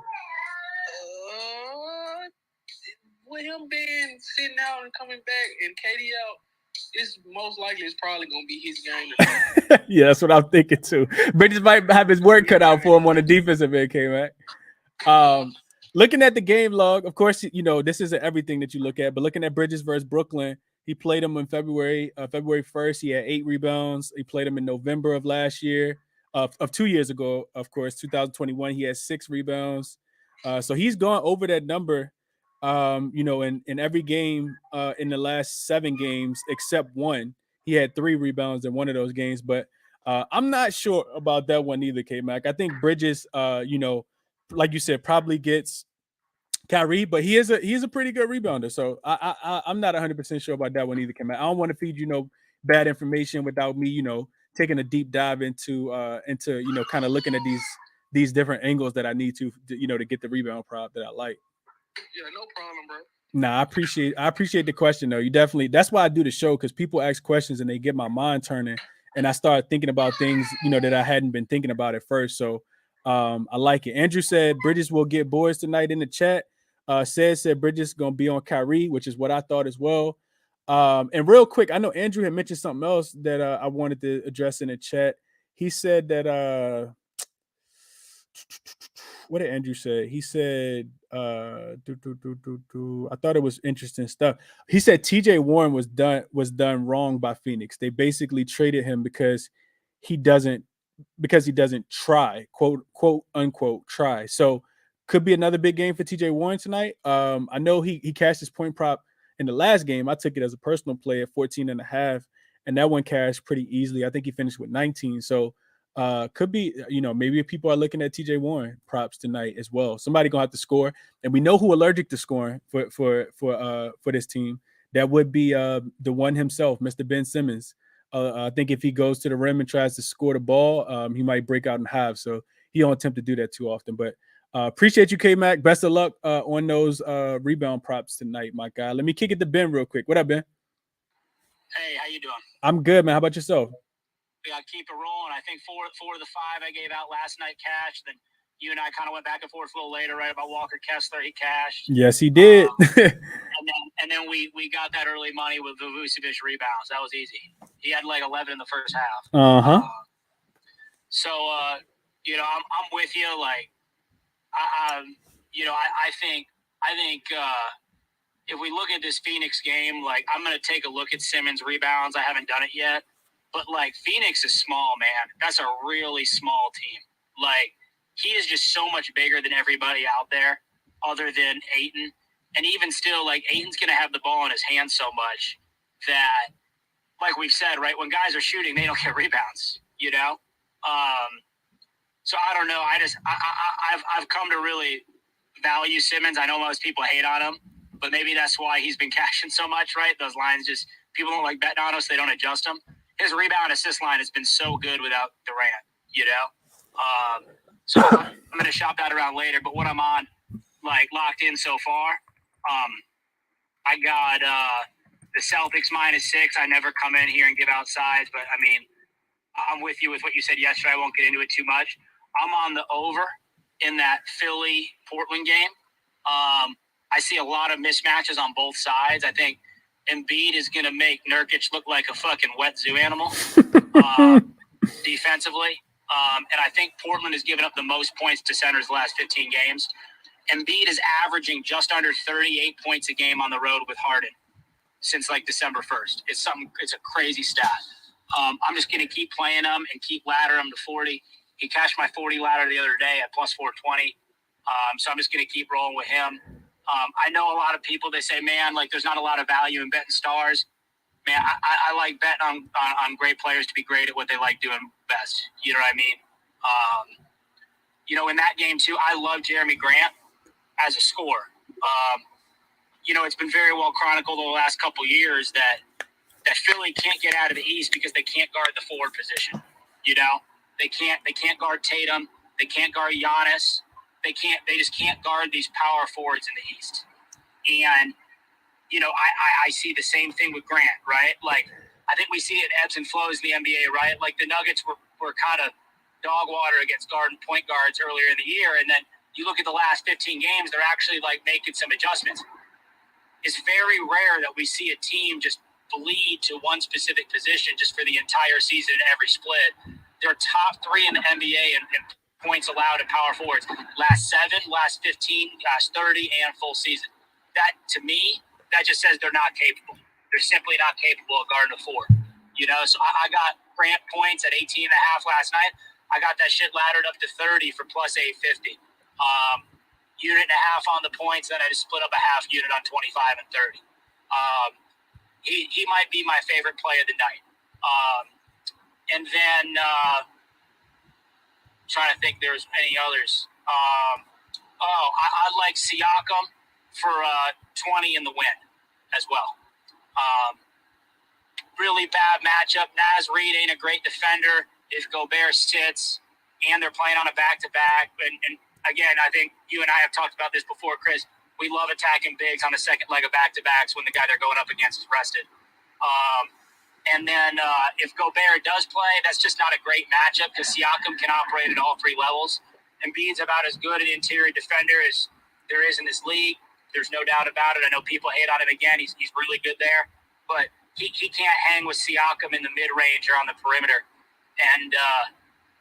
With him being sitting out and coming back and KD out, it's most likely it's probably gonna be his game. Yeah, that's what I'm thinking too. Bridges might have his work cut out for him on the defensive end, K-Mac. Looking at the game log, of course, this isn't everything that you look at, but looking at Bridges versus Brooklyn, he played him in February 1st. He had 8 rebounds. He played him in November of last year, of 2 years ago, of course, 2021. He had 6 rebounds. So he's gone over that number, in every game in the last 7 games, except one. He had 3 rebounds in one of those games, but I'm not sure about that one either, K-Mac. I think Bridges, like you said, probably gets Kyrie, but he's a pretty good rebounder. So I'm not 100% sure about that one either, Kim. I don't want to feed bad information without me, taking a deep dive into kind of looking at these different angles that I need to get the rebound prop that I like. Yeah, no problem, bro. Nah, I appreciate the question though. That's why I do the show, because people ask questions and they get my mind turning, and I start thinking about things that I hadn't been thinking about at first. So I like it. Andrew said Bridges will get boards tonight in the chat. Said Bridges gonna be on Kyrie, which is what I thought as well. And real quick, I know Andrew had mentioned something else that I wanted to address in the chat. He said that what did Andrew say? He said I thought it was interesting stuff. He said TJ Warren was done wrong by Phoenix. They basically traded him because he doesn't try, quote unquote try. So could be another big game for TJ Warren tonight. I know he cashed his point prop in the last game. I took it as a personal play at 14.5, and that one cashed pretty easily. I think he finished with 19. So could be, maybe if people are looking at TJ Warren props tonight as well. Somebody gonna have to score, and we know who allergic to scoring for this team. That would be the one himself, Mr. Ben Simmons. I think if he goes to the rim and tries to score the ball, he might break out in halves. So he don't attempt to do that too often. But appreciate you, K-Mac. Best of luck on those rebound props tonight, my guy. Let me kick it to Ben real quick. What up, Ben? Hey, how you doing? I'm good, man. How about yourself? Yeah, keep it rolling. I think four of the 5 I gave out last night cashed. Then you and I kind of went back and forth a little later, right, about Walker Kessler. He cashed. Yes, he did. And then we got that early money with Vucevic rebounds. That was easy. He had like 11 in the first half. So I'm with you. Like, I think if we look at this Phoenix game, like, I'm gonna take a look at Simmons rebounds. I haven't done it yet. But, like, Phoenix is small, man. That's a really small team. Like, he is just so much bigger than everybody out there other than Ayton. And even still, like, Ayton's going to have the ball in his hands so much that, like we've said, right, when guys are shooting, they don't get rebounds, So I don't know. I've come to really value Simmons. I know most people hate on him, but maybe that's why he's been cashing so much, right? Those lines just – people don't like betting on us. They don't adjust them. His rebound assist line has been so good without Durant, So I'm going to shop that around later. But what I'm on, like, locked in so far, I got the Celtics -6. I never come in here and give out sides, but, I mean, I'm with you with what you said yesterday. I won't get into it too much. I'm on the over in that Philly-Portland game. I see a lot of mismatches on both sides. I think Embiid is going to make Nurkic look like a fucking wet zoo animal defensively. And I think Portland has given up the most points to centers the last 15 games. Embiid is averaging just under 38 points a game on the road with Harden since like December 1st. It's a crazy stat. I'm just going to keep playing him and keep laddering him to 40. He cashed my 40 ladder the other day at plus 420. So I'm just going to keep rolling with him. I know a lot of people, they say, man, like there's not a lot of value in betting stars. Man, I like betting on great players to be great at what they like doing best. You know what I mean? In that game too, I love Jeremy Grant as a scorer. It's been very well chronicled over the last couple of years that Philly can't get out of the East because they can't guard the forward position. They can't guard Tatum. They can't guard Giannis. They just can't guard these power forwards in the East. And I see the same thing with Grant, right? Like, I think we see it ebbs and flows in the NBA, right? Like the Nuggets were kind of dog water against point guards earlier in the year, and then you look at the last 15 games, they're actually like making some adjustments. It's very rare that we see a team just bleed to one specific position just for the entire season in every split. They're top 3 in the NBA in points allowed in power forwards. Last 7, last 15, last 30, and full season. That, to me, that just says they're not capable. They're simply not capable of guarding a forward. So I got Grant points at 18.5 last night. I got that shit laddered up to 30 for plus 850. Unit and a half on the points, then I just split up a half unit on 25 and 30. He might be my favorite play of the night. And then trying to think there's any others. I like Siakam for 20 in the win as well. Really bad matchup. Naz Reid ain't a great defender if Gobert sits, and they're playing on a back-to-back. And again, I think you and I have talked about this before, Chris. We love attacking bigs on the second leg of back-to-backs when the guy they're going up against is rested. And then if Gobert does play, that's just not a great matchup because Siakam can operate at all 3 levels. Embiid's about as good an interior defender as there is in this league. There's no doubt about it. I know people hate on him again. He's really good there. But he can't hang with Siakam in the mid-range or on the perimeter. And,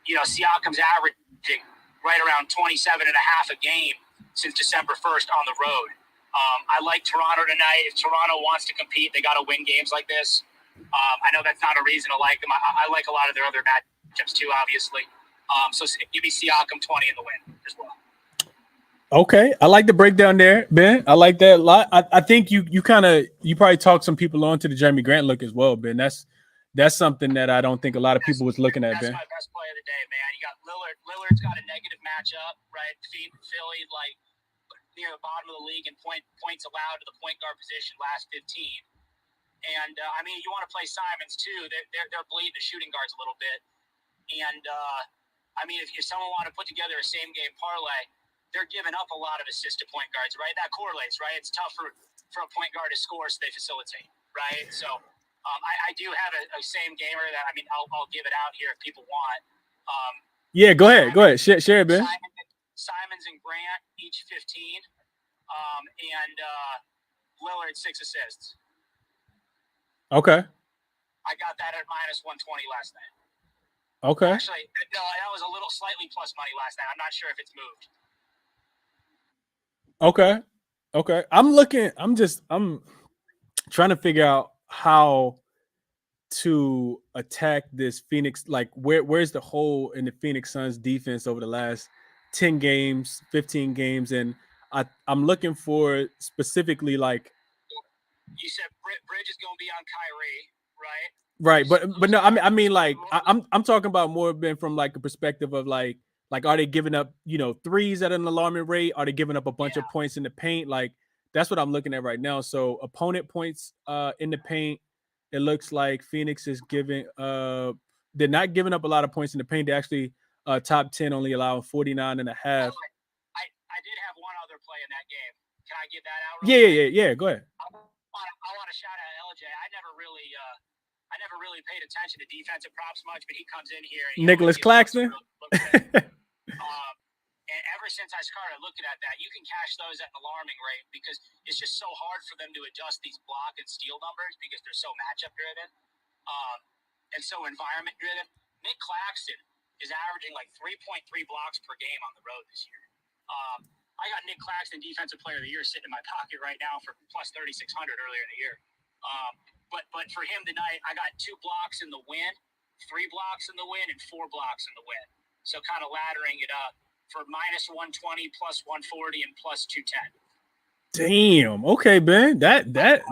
Siakam's averaging right around 27.5 a game since December 1st on the road. I like Toronto tonight. If Toronto wants to compete, they got to win games like this. I know that's not a reason to like them. I like a lot of their other matchups too, obviously. So give me Siakam 20 in the win as well. Okay, I like the breakdown there, Ben. I like that a lot. I think you probably talked some people onto the Jeremy Grant look as well, Ben. That's something that I don't think a lot of people was looking at, Ben. That's my best play of the day, man. You got Lillard. Lillard's got a negative matchup, right? Philly, like near the bottom of the league in points allowed to the point guard position last 15. And you want to play Simons too. They're bleeding the shooting guards a little bit. And if someone want to put together a same game parlay, they're giving up a lot of assists to point guards, right? That correlates, right? It's tough for a point guard to score, so they facilitate, right? So I do have a same gamer that I'll give it out here if people want. Yeah, go ahead. Share it, Ben. Simons and Grant each 15, and Lillard 6 assists. Okay. I got that at minus 120 last night. Okay. Actually, no, that was a little slightly plus money last night. I'm not sure if it's moved. Okay. I'm trying to figure out how to attack this Phoenix. Like, where's the hole in the Phoenix Suns defense over the last 10 games, 15 games? And I'm looking for specifically like. You said Bridge is going to be on Kyrie, right? Right, but no, I'm talking about more been from like a perspective of like are they giving up threes at an alarming rate? Are they giving up a bunch of points in the paint? Like that's what I'm looking at right now. So opponent points in the paint, it looks like Phoenix is giving they're not giving up a lot of points in the paint. They actually top 10, only allowing 49.5. I did have one other play in that game. Can I give that out? Yeah. Go ahead. I want to shout out LJ. I never really paid attention to defensive props much, but he comes in here and Nicholas Claxton. And ever since I started looking at that, you can cash those at an alarming rate because it's just so hard for them to adjust these block and steal numbers because they're so matchup driven and so environment driven. Nick Claxton is averaging like 3.3 blocks per game on the road this year. I got Nick Claxton Defensive Player of the Year sitting in my pocket right now for plus 3,600 earlier in the year. But for him tonight, I got 2 blocks in the win, 3 blocks in the win, and 4 blocks in the win. So kind of laddering it up for minus 120, plus 140, and plus 210. Damn. Okay, Ben. That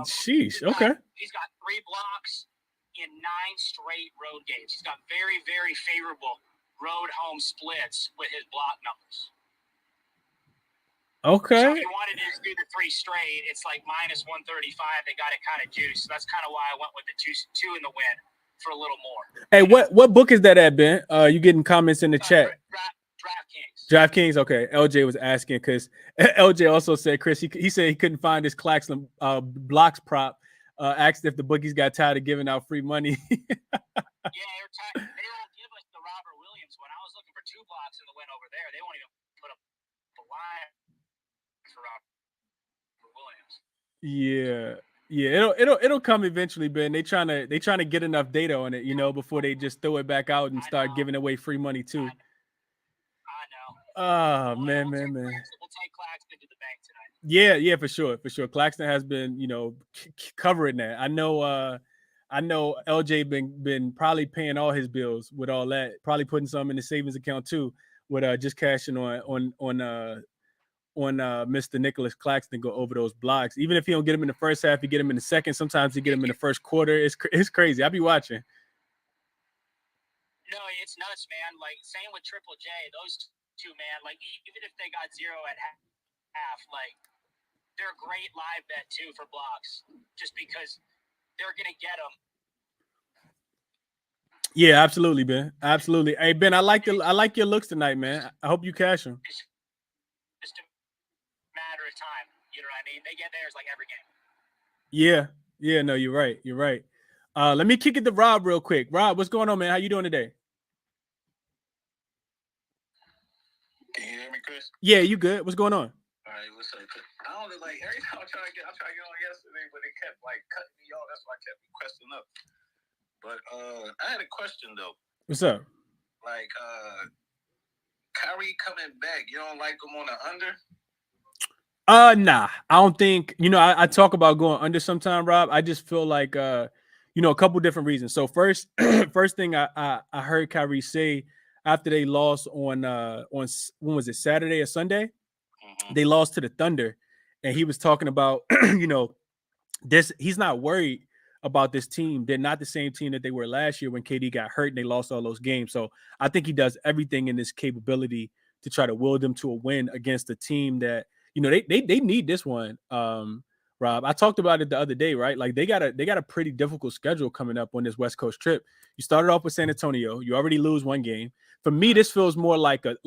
sheesh. Okay. He's got 3 blocks in 9 straight road games. He's got very, very favorable road home splits with his block numbers. Okay. So if you wanted to do the 3 straight, it's like minus 135. They got it kind of juiced. So that's kind of why I went with the two in the win for a little more. Hey, what book is that at, Ben? You getting comments in the chat? DraftKings. DraftKings. Okay. LJ was asking because LJ also said, Chris, he said he couldn't find his Claxton blocks prop. Asked if the bookies got tired of giving out free money. Yeah, they won't give us the Robert Williams one. I was looking for 2 blocks in the win over there. They won't even put up the line for Robert Williams. Yeah. It'll come eventually, Ben. They trying to get enough data on it, before they just throw it back out and start giving away free money too. I know. Oh, man. We'll take Claxton to the bank tonight. Yeah, for sure. Claxton has been, covering that. I know LJ been probably paying all his bills with all that, probably putting some in the savings account too, with just cashing on Mr. Nicholas Claxton go over those blocks. Even if he don't get him in the first half, you get him in the second. Sometimes you get him in the first quarter. It's crazy. I be watching. No, it's nuts, man. Like same with Triple J. Those 2, man. Like even if they got 0 at half, like they're a great live bet too for blocks, just because they're gonna get them. Yeah, absolutely, Ben. Absolutely. Hey, Ben, I like your looks tonight, man. I hope you cash them. It's just a matter of time. You know what I mean? They get theirs like every game. Yeah. No, you're right. Let me kick it to Rob real quick. Rob, what's going on, man? How you doing today? Can you hear me, Chris? Yeah, you good? What's going on? All right, what's up? I don't know, like every time I try to get on yesterday, but they kept like cutting me off. That's why I kept requesting up. But I had a question though. What's up? Like Kyrie coming back, you don't like him on the under? Nah. I don't think, I talk about going under sometime, Rob. I just feel like a couple different reasons. So first thing I heard Kyrie say after they lost on when was it, Saturday or Sunday? Mm-hmm. They lost to the Thunder, and he was talking about he's not worried about this team. They're not the same team that they were last year when KD got hurt and they lost all those games. So I think he does everything in his capability to try to will them to a win against a team that they need this one. Rob, I talked about it the other day, right? Like they got a pretty difficult schedule coming up on this West Coast trip. You started off with San Antonio. You already lose 1 game. For me, this feels more like a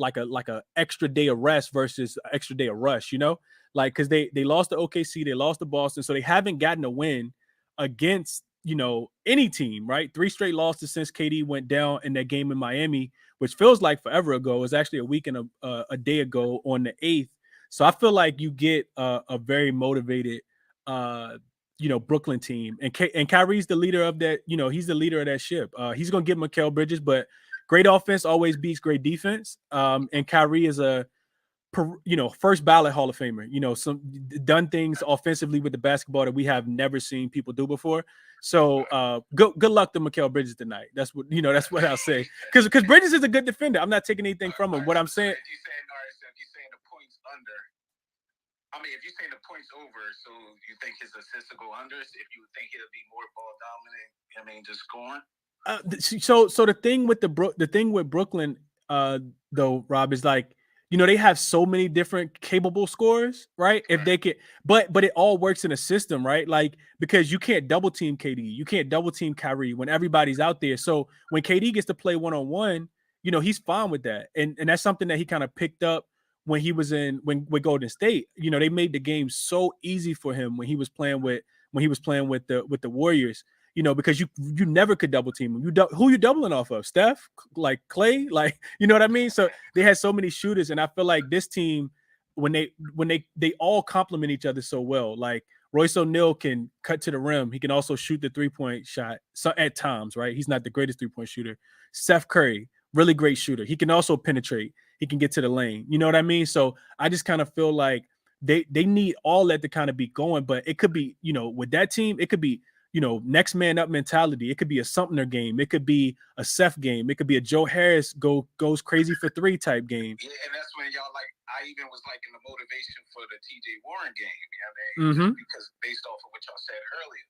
extra day of rest versus an extra day of rush. Like because they lost to OKC, they lost to Boston, so they haven't gotten a win against any team, right? 3 straight losses since KD went down in that game in Miami, which feels like forever ago. It was actually a week and a day ago on the 8th. So I feel like you get a very motivated Brooklyn team, and Kyrie's the leader of that. He's the leader of that ship. He's gonna get Mikal Bridges, but great offense always beats great defense. And Kyrie is a first ballot Hall of Famer. Some done things offensively with the basketball that we have never seen people do before. So good luck to Mikal Bridges tonight. That's what that's what I'll say. Because Bridges is a good defender. I'm not taking anything from him. What I'm saying. If you're saying the points under, I mean, if you're saying the points over, so you think his assists will go under? If you would think he'll be more ball dominant, I mean, just scoring. So the thing with Brooklyn, though, Rob, is like they have so many different capable scorers, right? If they can, but it all works in a system, right? Like because you can't double team KD, you can't double team Kyrie when everybody's out there. So when KD gets to play 1-on-1, he's fine with that, and that's something that he kind of picked up when he was with Golden State. They made the game so easy for him when he was playing with the Warriors. Because you never could double team him. Who you doubling off of? Steph, like Clay, like what I mean. So they had so many shooters, and I feel like this team, when they all complement each other so well. Like Royce O'Neal can cut to the rim. He can also shoot the 3-point shot. So at times, right? He's not the greatest 3-point shooter. Steph Curry, really great shooter. He can also penetrate. He can get to the lane. You know what I mean? So I just kind of feel like they need all that to kind of be going. But it could be, with that team, it could be. Next man up mentality. It could be a Sumner game. It could be a Seth game. It could be a Joe Harris goes crazy for 3 type game. Yeah, and that's when y'all like. I I even was liking the motivation for the TJ Warren game. You know what I mean? Mm-hmm. Because based off of what y'all said earlier.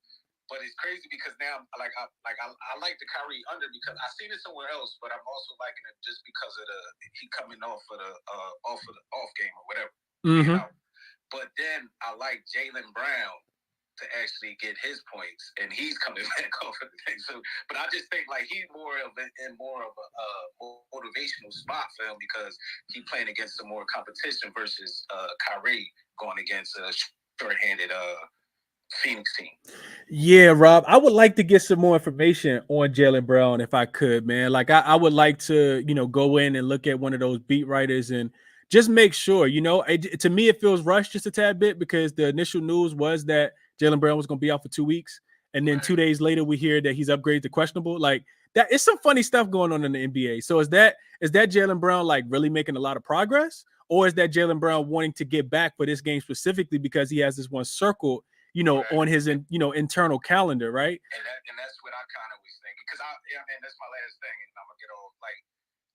But it's crazy because now, I like the Kyrie under because I seen it somewhere else, but I'm also liking it just because of he coming off of the off game or whatever. Mm-hmm. You know? But then I like Jaylen Brown to actually get his points, and he's coming back off of the thing. So, but I just think like he's more of a motivational spot for him because he's playing against some more competition versus Kyrie going against a short-handed Phoenix team. Yeah, Rob, I would like to get some more information on Jaylen Brown if I could, man. Like I would like to, go in and look at one of those beat writers and just make sure, to me, it feels rushed just a tad bit because the initial news was that Jaylen Brown was going to be out for 2 weeks. And then 2 days later, we hear that he's upgraded to questionable. Like that, it's some funny stuff going on in the NBA. So is that Jaylen Brown like really making a lot of progress? Or is that Jaylen Brown wanting to get back for this game specifically because he has this one circled, on his, internal calendar, right? And that's what I kind of was thinking. Because that's my last thing. And I'm going to get all like,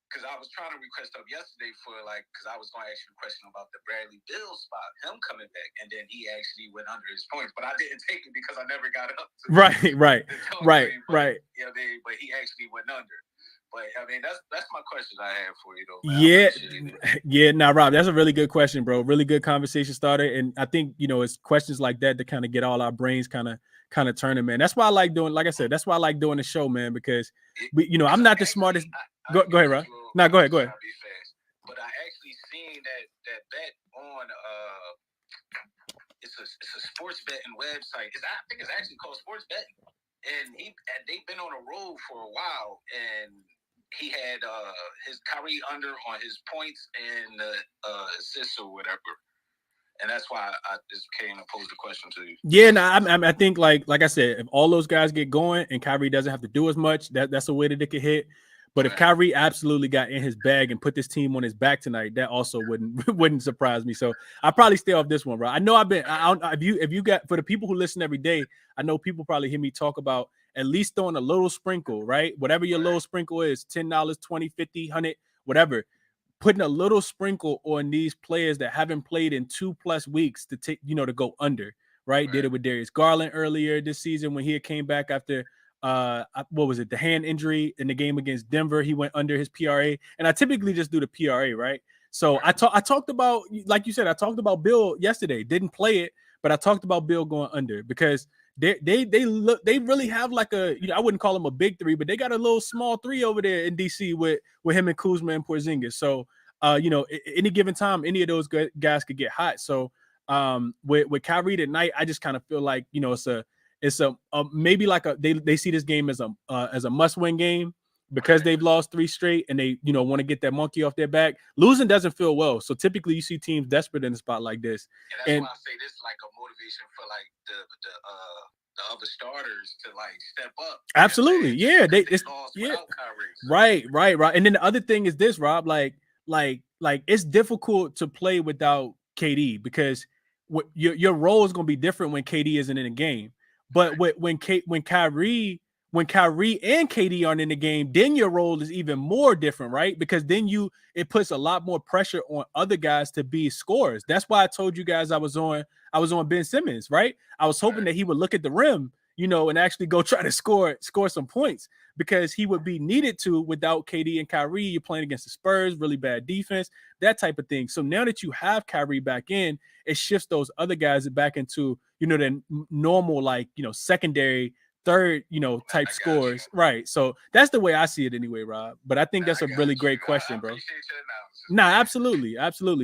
because I was trying to request up yesterday for because I was going to ask you a question about the Bradley Beal spot, him coming back, and then he actually went under his points, but I didn't take it because I never got up to right. Yeah, but he actually went under. But I mean, that's my question I have for you though, man. Yeah. Nah, Rob, that's a really good question, bro. Really good conversation starter, and I think it's questions like that to kind of get all our brains kind of turning, man. That's why I like doing, like I said, that's why I like doing the show, man, because I'm not the smartest. Go ahead, Rob. No, go ahead. But I actually seen that bet on it's a sports betting website. I think it's actually called Sports Betting, and they've been on a roll for a while, and he had his Kyrie under on his points and assists or whatever. And that's why I just came to pose the question to you. Yeah, I think like I said, if all those guys get going and Kyrie doesn't have to do as much, that's a way that it could hit. But if Kyrie absolutely got in his bag and put this team on his back tonight, that also wouldn't surprise me. So I'll probably stay off this one, bro. I know if you got, for the people who listen every day, I know people probably hear me talk about at least throwing a little sprinkle, right? Whatever your little sprinkle is, $10, $20, $50, $100, whatever. Putting a little sprinkle on these players that haven't played in 2+ weeks to take, to go under, right? Did it with Darius Garland earlier this season when he came back after what was it, the hand injury in the game against Denver. He went under his PRA, and I typically just do the PRA, right? So I talked about, like you said, I talked about Bill yesterday. Didn't play it, but I talked about Bill going under because they really have like a, I wouldn't call them a big three, but they got a little small three over there in DC with him and Kuzma and Porzingis. So any given time, any of those guys could get hot. So with Kyrie tonight, I just kind of feel like it's a maybe like they see this game as a must-win game because they've lost 3 straight and they want to get that monkey off their back. Losing doesn't feel well, so typically you see teams desperate in a spot like this. And that's why I say this like a motivation for like the other starters to like step up. Absolutely, yeah. They lost without Kyrie, so. Right. And then the other thing is this, Rob, like it's difficult to play without KD because your role is going to be different when KD isn't in the game. But when Kyrie and KD aren't in the game, then your role is even more different, right? Because then it puts a lot more pressure on other guys to be scorers. That's why I told you guys I was on Ben Simmons, right? I was hoping that he would look at the rim, and actually go try to score some points because he would be needed to without KD and Kyrie. You're playing against the Spurs, really bad defense, that type of thing. So now that you have Kyrie back in, it shifts those other guys back into, the normal, like, secondary, third, type scores. Right. So that's the way I see it anyway, Rob. But I think that's a really great question, bro. Nah, absolutely,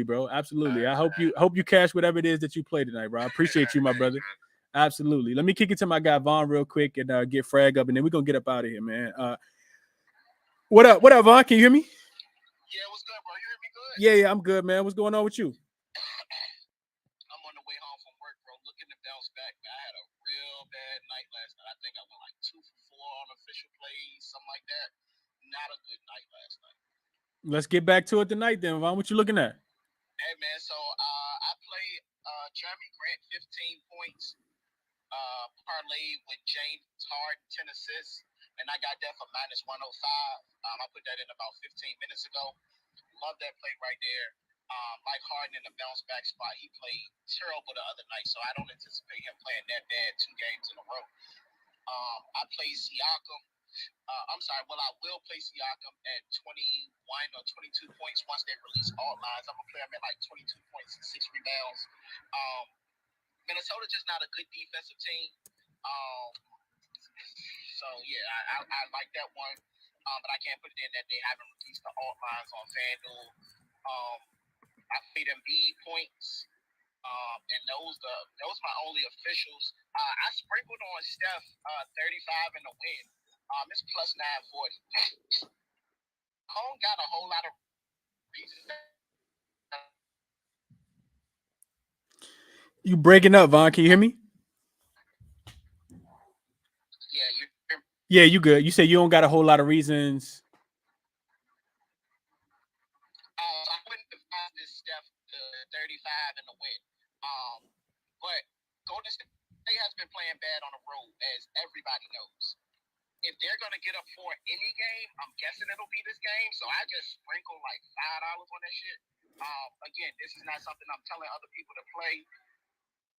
bro. Absolutely. I hope you cash whatever it is that you play tonight, bro. I appreciate you, my brother. Absolutely. Let me kick it to my guy Vaughn real quick and get Frag up, and then we're gonna get up out of here, man. What up, Vaughn? Can you hear me? Yeah, what's good, bro? You hear me good? Yeah, I'm good, man. What's going on with you? I'm on the way home from work, bro. Looking to bounce back, man. I had a real bad night last night. I think I went like 2 for 4 on official plays, something like that. Not a good night last night. Let's get back to it tonight, then, Vaughn. What you looking at? Hey, man. So I played Jeremy Grant 15 points. Parlay with James Harden 10 assists, and I got that for -105. I put that in about 15 minutes ago. Love that play right there. Mike Harden in the bounce back spot. He played terrible the other night, so I don't anticipate him playing that bad 2 games in a row. I play Siakam. I will play Siakam at 21 or 22 points once they release all lines. I'm gonna play him at like 22 points and 6 rebounds. Minnesota just not a good defensive team. So yeah, I like that one. But I can't put it in that they haven't released the alt lines on FanDuel. I played Embiid points. And those my only officials. I sprinkled on Steph 35 in the win. It's plus 940. Home got a whole lot of reasons. You breaking up, Vaughn? Can you hear me? Yeah, you. Yeah, you good. You say you don't got a whole lot of reasons. I wouldn't advise this Steph to 35 in the win. But Golden State has been playing bad on the road, as everybody knows. If they're going to get up for any game, I'm guessing it'll be this game. So I just sprinkle like $5 on that shit. Again, this is not something I'm telling other people to play.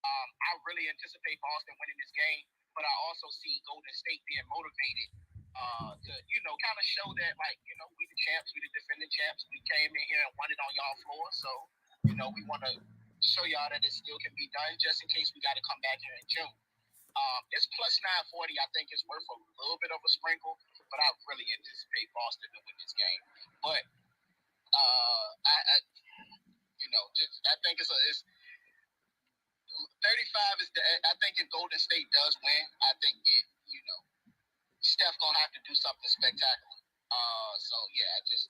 I really anticipate Boston winning this game, but I also see Golden State being motivated to, kind of show that, like, we the champs, we the defending champs. We came in here and won it on y'all floor. So, we want to show y'all that it still can be done, just in case we got to come back here in June. It's plus 940. I think it's worth a little bit of a sprinkle, but I really anticipate Boston to win this game. But I think it's 35 is I think if Golden State does win, I think Steph gonna have to do something spectacular. So yeah, just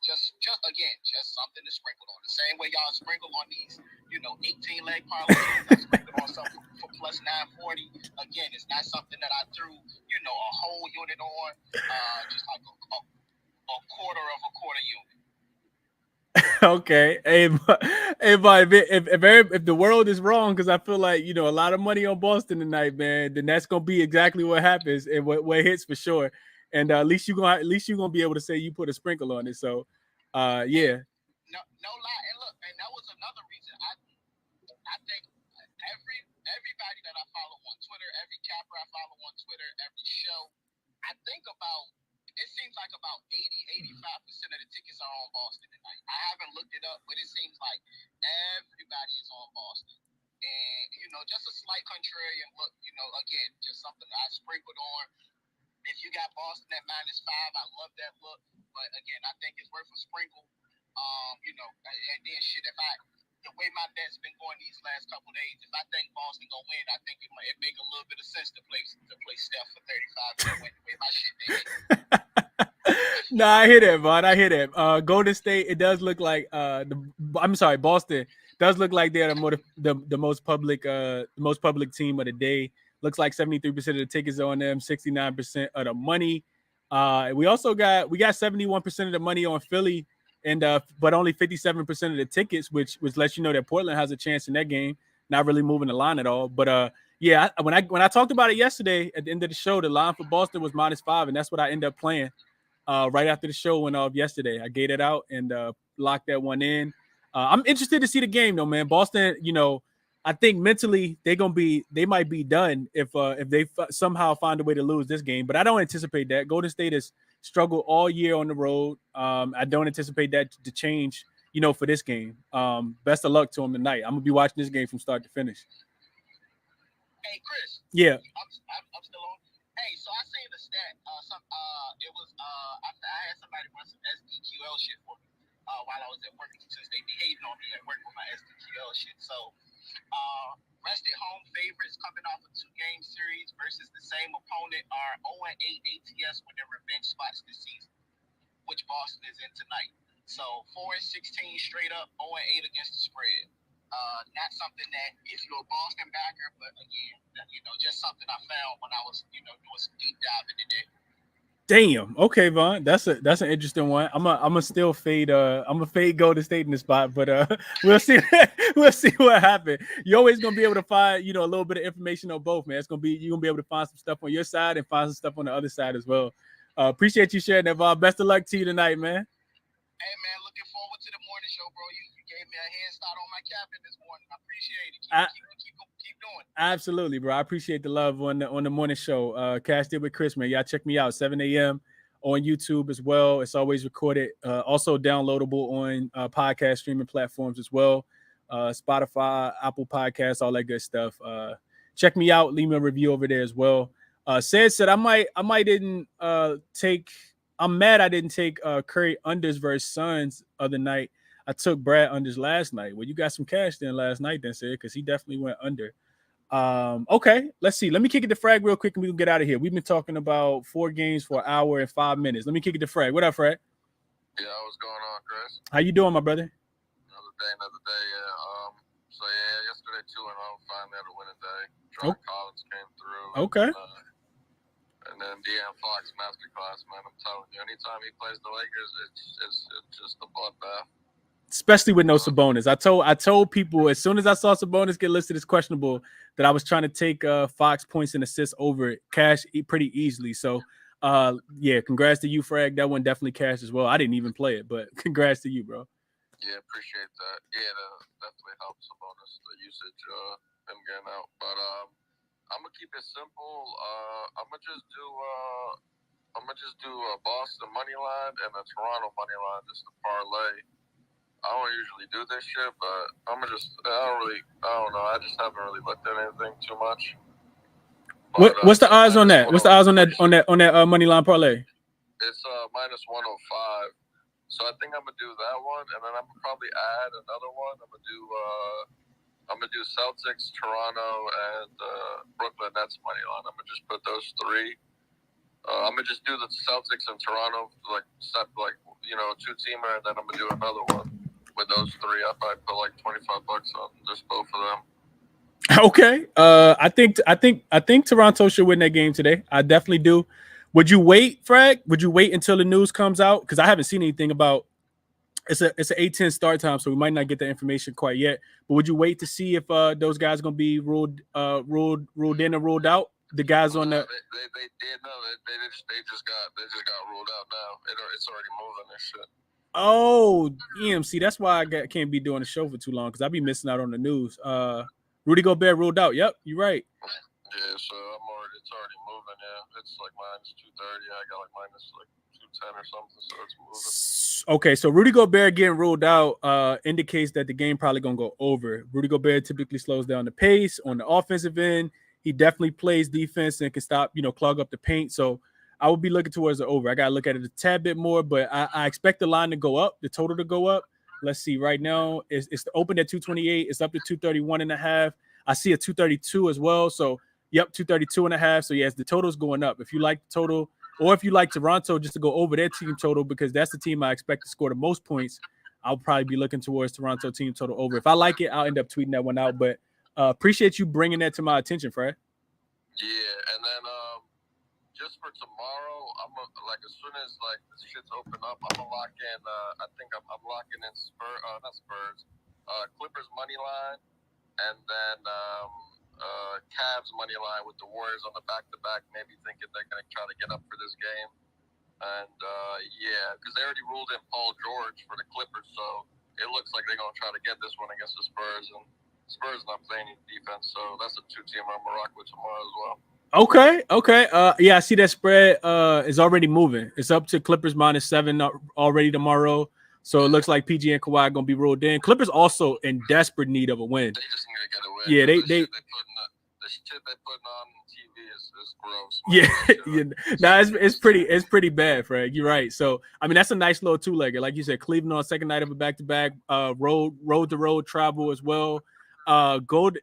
something to sprinkle on. The same way y'all sprinkle on these, 18 leg parlays, I sprinkle on something for plus 940. Again, it's not something that I threw, a whole unit on, just like a quarter of a quarter unit. Okay, hey, but if the world is wrong, because I feel like a lot of money on Boston tonight, man, then that's gonna be exactly what happens and what hits for sure. And at least you're gonna be able to say you put a sprinkle on it. So, yeah. No lie, and look, and that was another reason. I think everybody that I follow on Twitter, every capper I follow on Twitter, every show, I think about. It seems like about 80-85% of the tickets are on Boston tonight. I haven't looked it up, but it seems like everybody is on Boston. And, just a slight contrarian look, again, just something I sprinkled on. If you got Boston at -5, I love that look. But, again, I think it's worth a sprinkle. And then shit, the way my bet's been going these last couple days, if I think Boston gonna win, I think it make a little bit of sense to play Steph for 35 and win the way my shit did. No, I hear that, Vaughn. I hear that. Golden State, it does look like Boston does look like they're the most public team of the day. Looks like 73% of the tickets are on them, 69% of the money. We got 71% of the money on Philly, and but only 57% of the tickets, which lets you know that Portland has a chance in that game. Not really moving the line at all, but yeah. When I talked about it yesterday at the end of the show, the line for Boston was -5, and that's what I ended up playing. Right after the show went off yesterday, I gave it out and locked that one in. I'm interested to see the game though, man. Boston, I think mentally they might be done if they somehow find a way to lose this game, but I don't anticipate that. Golden State has struggled all year on the road. I don't anticipate that to change, for this game. Best of luck to them tonight. I'm gonna be watching this game from start to finish. Hey, Chris. Yeah. I'm still on. Hey, so I seen the stat. It was I had somebody run some SDQL shit for me while I was at work, since they be hating on me at work with my SDQL shit. So, rested home favorites coming off a 2-game series versus the same opponent are 0-8 ATS when they're revenge spots this season, which Boston is in tonight. So 4-16 straight up, 0-8 against the spread. Not something that if you're a Boston backer, but again, just something I found when I was, doing some deep diving today. Damn. Okay, Vaughn. That's an interesting one. I'm a still fade. I'm a fade Golden State in the spot, but we'll see. We'll see what happens. You're always gonna be able to find, a little bit of information on both, man. You're gonna be able to find some stuff on your side and find some stuff on the other side as well. Appreciate you sharing that, Vaughn. Best of luck to you tonight, man. Hey, man, looking forward to the morning show, bro. You gave me a head out on my captain this morning. I appreciate it. Keep doing it. Absolutely, bro. I appreciate the love on the morning show. Cashed it with Chris, man. Y'all check me out 7 a.m. on YouTube as well. It's always recorded. Also downloadable on podcast streaming platforms as well. Spotify, Apple Podcasts, all that good stuff. Check me out. Leave me a review over there as well. Said I might didn't take. I'm mad I didn't take Curry unders versus Suns other night. I took Brad unders last night. Well, you got some cash then last night, then, Sid, because he definitely went under. Okay, let's see. Let me kick it to Frag real quick and we can get out of here. We've been talking about 4 games for an hour and 5 minutes. Let me kick it to Frag. What up, Frag? Yeah, what's going on, Chris? How you doing, my brother? Another day, yeah. So yeah, yesterday 2-0, finally had a winning day. John Collins came through. Okay. And then De'Aaron Fox masterclass, man. I'm telling you, anytime he plays the Lakers, it's just a bloodbath. Especially with no Sabonis. I told people as soon as I saw Sabonis get listed as questionable that I was trying to take Fox points and assists over it, cash pretty easily. So yeah, congrats to you, Frag. That one definitely cashed as well. I didn't even play it, but congrats to you, bro. Yeah, appreciate that. Yeah, that definitely helps Sabonis, the usage, him getting out. But I'm gonna keep it simple. I'm gonna just do a Boston money line and a Toronto money line just to parlay. I don't usually do this shit, but I don't know. I just haven't really looked at anything too much. But, what's the odds on that? What's the odds on that money line parlay? It's minus 105. So I think I'm gonna do that one, and then I'm gonna probably add another one. I'm gonna do Celtics, Toronto, and Brooklyn Nets money line. I'm gonna just put those 3. I'm gonna just do the Celtics and Toronto, two-teamer, and then I'm gonna do another one with those 3. I probably put like $25 on just both of them. Okay. I think Toronto should win that game today. I definitely do. Would you wait, Frag? Would you wait until the news comes out? Because I haven't seen anything about it's an 8:10 start time, so we might not get the information quite yet. But would you wait to see if those guys are gonna be ruled in or ruled out? The guys on the they just got ruled out now. It's already moving and shit. Oh, EMC. That's why I can't be doing the show for too long because I'll be missing out on the news. Rudy Gobert ruled out. Yep, you're right. Yeah, so it's already moving. Yeah, it's like minus 230. I got like minus like 210 or something. So it's moving. Okay, so Rudy Gobert getting ruled out indicates that the game probably gonna go over. Rudy Gobert typically slows down the pace on the offensive end. He definitely plays defense and can stop, clog up the paint. So I would be looking towards the over. I gotta look at it a tad bit more, but I expect the line to go up, the total to go up. Let's see. Right now, it's open at 228. It's up to 231.5. I see a 232 as well. So, yep, 232.5. So, yes, the total's going up. If you like the total, or if you like Toronto just to go over their team total, because that's the team I expect to score the most points, I'll probably be looking towards Toronto team total over. If I like it, I'll end up tweeting that one out. But appreciate you bringing that to my attention, Fred. Yeah, and then just for tomorrow, as soon as this shit's open up, I'm gonna lock in. I think I'm locking in Clippers money line, and then Cavs money line with the Warriors on the back-to-back. Maybe thinking they're gonna try to get up for this game, and because they already ruled in Paul George for the Clippers, so it looks like they're gonna try to get this one against the Spurs, and Spurs not playing any defense, so that's a 2-teamer I'm gonna rock with tomorrow as well. Okay. Yeah, I see that spread is already moving. It's up to Clippers -7 already tomorrow. So it looks like PG and Kawhi are gonna be ruled in. Clippers also in desperate need of a win. They just need to get a win. Yeah, the shit they putting on TV is gross. Yeah. It's pretty bad, Fred. You're right. So I mean that's a nice little 2-legger. Like you said, Cleveland on second night of a back-to-back, road to road travel as well. Golden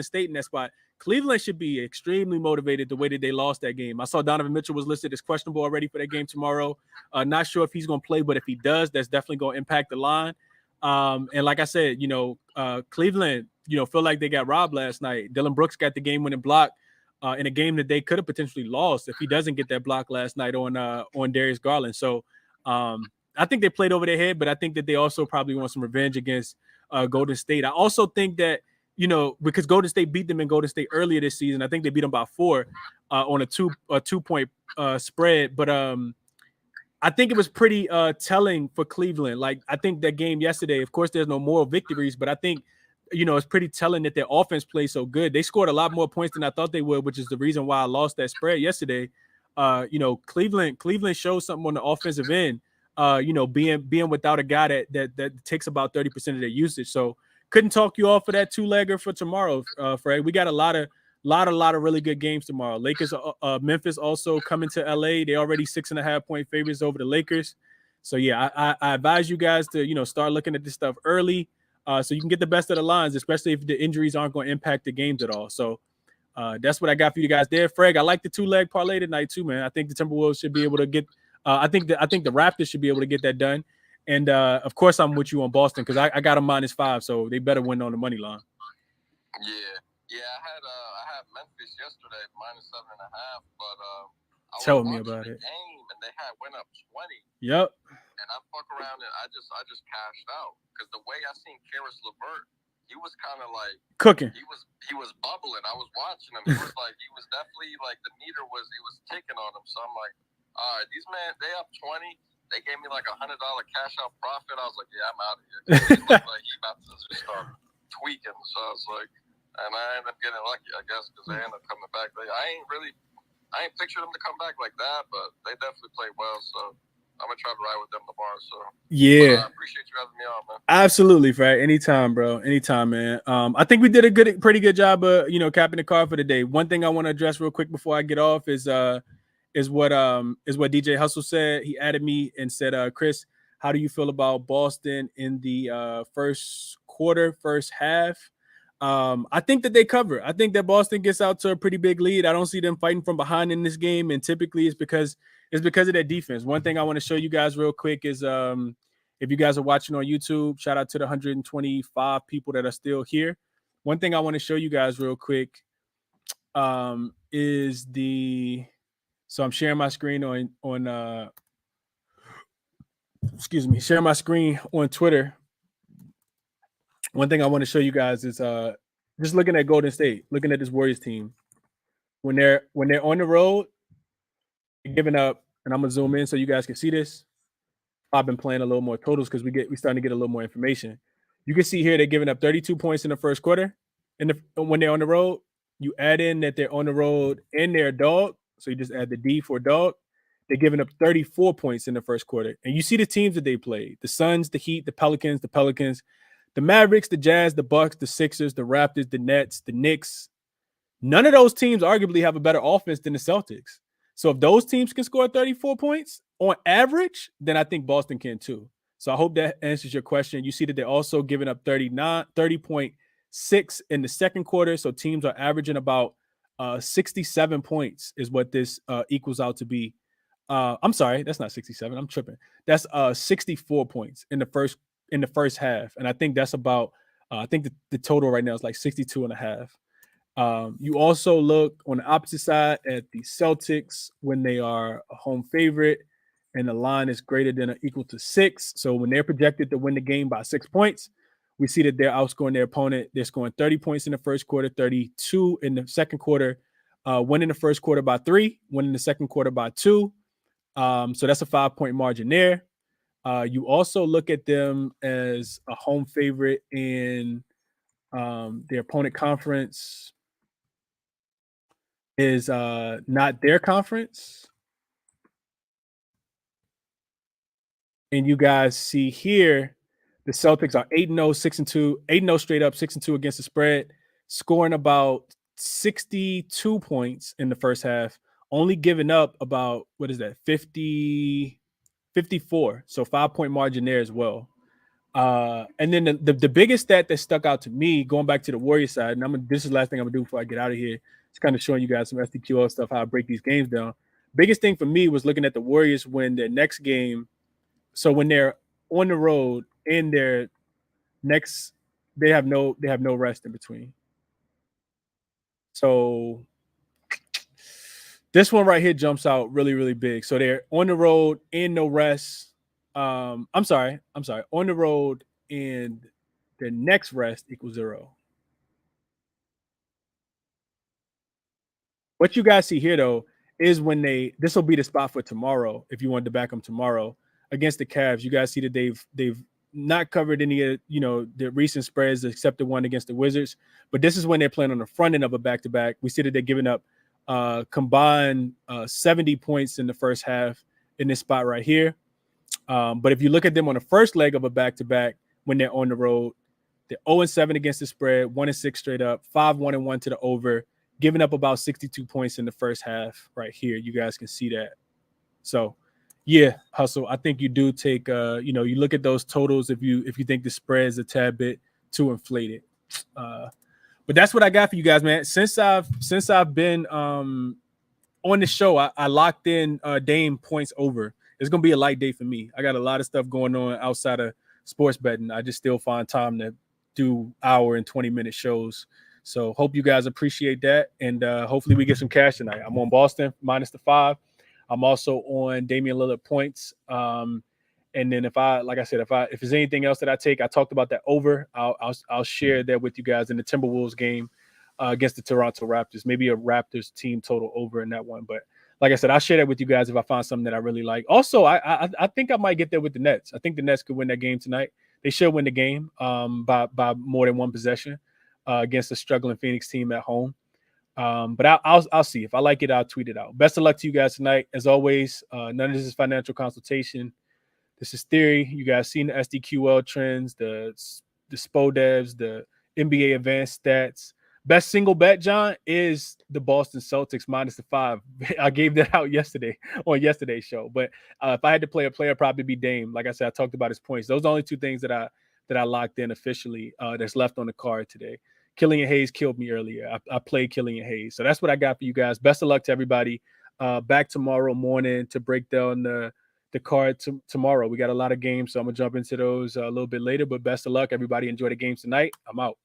State in that spot. Cleveland should be extremely motivated the way that they lost that game. I saw Donovan Mitchell was listed as questionable already for that game tomorrow. Not sure if he's going to play, but if he does, that's definitely going to impact the line. And like I said, Cleveland, feel like they got robbed last night. Dylan Brooks got the game-winning block in a game that they could have potentially lost if he doesn't get that block last night on Darius Garland. So I think they played over their head, but I think that they also probably want some revenge against Golden State. I also think that, because Golden State beat them in Golden State earlier this season. I think they beat them by 4 on a 2-point spread. But I think it was pretty telling for Cleveland. Like, I think that game yesterday, of course, there's no moral victories, but I think, it's pretty telling that their offense plays so good. They scored a lot more points than I thought they would, which is the reason why I lost that spread yesterday. Cleveland showed something on the offensive end. Being without a guy that takes about 30% of their usage. So couldn't talk you off for that two-legger for tomorrow, Fred. We got a lot of really good games tomorrow. Lakers, Memphis also coming to LA. They already 6.5-point favorites over the Lakers. So yeah, I advise you guys to start looking at this stuff early, so you can get the best of the lines, especially if the injuries aren't going to impact the games at all. So that's what I got for you guys there, Freg. I like the 2-leg parlay tonight too, man. I think the Timberwolves should be able to get. I think the Raptors should be able to get that done. And of course, I'm with you on Boston because I got them -5, so they better win on the money line. Yeah. I had Memphis yesterday -7.5, but I was Tell me watching about the it. game and they had went up 20. Yep. And I fuck around and I just cashed out because the way I seen Karis LeVert, he was kind of like cooking. He was bubbling. I was watching him. He was definitely like the meter was ticking on him. So I'm like, all right, these men, they up 20. They gave me like $100 cash out profit. I was like, yeah, I'm out of here. It looked like he about to just start tweaking. So I was like, and I ended up getting lucky, I guess, because they ended up coming back. I ain't pictured them to come back like that, but they definitely played well. So I'm gonna try to ride with them tomorrow. So yeah, I appreciate you having me on, man. Absolutely, Fred. Anytime, bro. Anytime, man. I think we did a pretty good job of capping the card for the day. One thing I want to address real quick before I get off is what DJ Hustle said. He added me and said, Chris, how do you feel about Boston in the first quarter, first half? I think that they cover. I think that Boston gets out to a pretty big lead. I don't see them fighting from behind in this game, and typically it's because of their defense. One thing I want to show you guys real quick is if you guys are watching on YouTube, shout out to the 125 people that are still here. One thing I want to show you guys real quick is so I'm sharing my screen on sharing my screen on Twitter. One thing I want to show you guys is just looking at Golden State, looking at this Warriors team. When they're on the road, they're giving up, and I'm gonna zoom in so you guys can see this. I've been playing a little more totals because we starting to get a little more information. You can see here they're giving up 32 points in the first quarter, and when they're on the road, you add in that they're on the road and they're a dog, so you just add the D for dog. They're giving up 34 points in the first quarter, and you see the teams that they played: the Suns, the Heat, the Pelicans, the Mavericks, the Jazz, the Bucks, the Sixers, the Raptors, the Nets, the Knicks. None of those teams arguably have a better offense than the Celtics. So if those teams can score 34 points on average, then I think Boston can too. So I hope that answers your question. You see that they're also giving up 30.6 in the second quarter. So teams are averaging about 67 points is what this equals out to be. I'm sorry, that's not 67. I'm tripping. That's 64 points in the first half. And I think that's about, I think the total right now is like 62.5. You also look on the opposite side at the Celtics when they are a home favorite and the line is greater than or equal to 6. So when they're projected to win the game by 6 points, we see that they're outscoring their opponent. They're scoring 30 points in the first quarter, 32 in the second quarter, winning the first quarter by 3, winning the second quarter by 2. So that's a 5-point margin there. You also look at them as a home favorite in their opponent conference is not their conference. And you guys see here, the Celtics are 8-0, 6-2, 8-0 straight up, 6-2 against the spread, scoring about 62 points in the first half, only giving up about, 54. So 5-point margin there as well. And then the biggest stat that stuck out to me, going back to the Warriors side, and this is the last thing I'm gonna do before I get out of here. It's kind of showing you guys some SDQL stuff, how I break these games down. Biggest thing for me was looking at the Warriors when their next game. So when they're on the road in their next, they have no rest in between. So this one right here jumps out really, really big. So they're on the road and no rest. I'm sorry. On the road and their next rest equals 0. What you guys see here, though, is when this will be the spot for tomorrow if you wanted to back them tomorrow against the Cavs. You guys see that they've not covered any of the recent spreads except the one against the Wizards, but this is when they're playing on the front end of a back-to-back. We see that they're giving up combined 70 points in the first half in this spot right here. But if you look at them on the first leg of a back-to-back when they're on the road, they're 0-7 against the spread, 1-6 straight up, 5-1-1 to the over, giving up about 62 points in the first half right here. You guys can see that. So, yeah, Hustle, I think you do take, you look at those totals if you think the spread is a tad bit too inflated. But that's what I got for you guys, man. Since I've been on the show, I locked in Dame points over. It's going to be a light day for me. I got a lot of stuff going on outside of sports betting. I just still find time to do hour and 20-minute shows. So hope you guys appreciate that. And hopefully we get some cash tonight. I'm on Boston minus the 5. I'm also on Damian Lillard points. And then if there's anything else that I take, I talked about that over. I'll share that with you guys in the Timberwolves game against the Toronto Raptors. Maybe a Raptors team total over in that one. But like I said, I'll share that with you guys if I find something that I really like. Also, I think I might get there with the Nets. I think the Nets could win that game tonight. They should win the game by more than one possession against a struggling Phoenix team at home. But I'll see. If I like it, I'll tweet it out. Best of luck to you guys tonight. As always, none of this is financial consultation. This is theory. You guys seen the SDQL trends, the SPO-DEVs, the NBA advanced stats. Best single bet, John, is the Boston Celtics minus the 5. I gave that out yesterday on yesterday's show. But if I had to play a player, it'd probably be Dame. Like I said, I talked about his points. Those are the only two things that I locked in officially that's left on the card today. Killian Hayes killed me earlier. I played Killian Hayes. So that's what I got for you guys. Best of luck to everybody. Back tomorrow morning to break down the card tomorrow. We got a lot of games, so I'm going to jump into those a little bit later. But best of luck, everybody. Enjoy the games tonight. I'm out.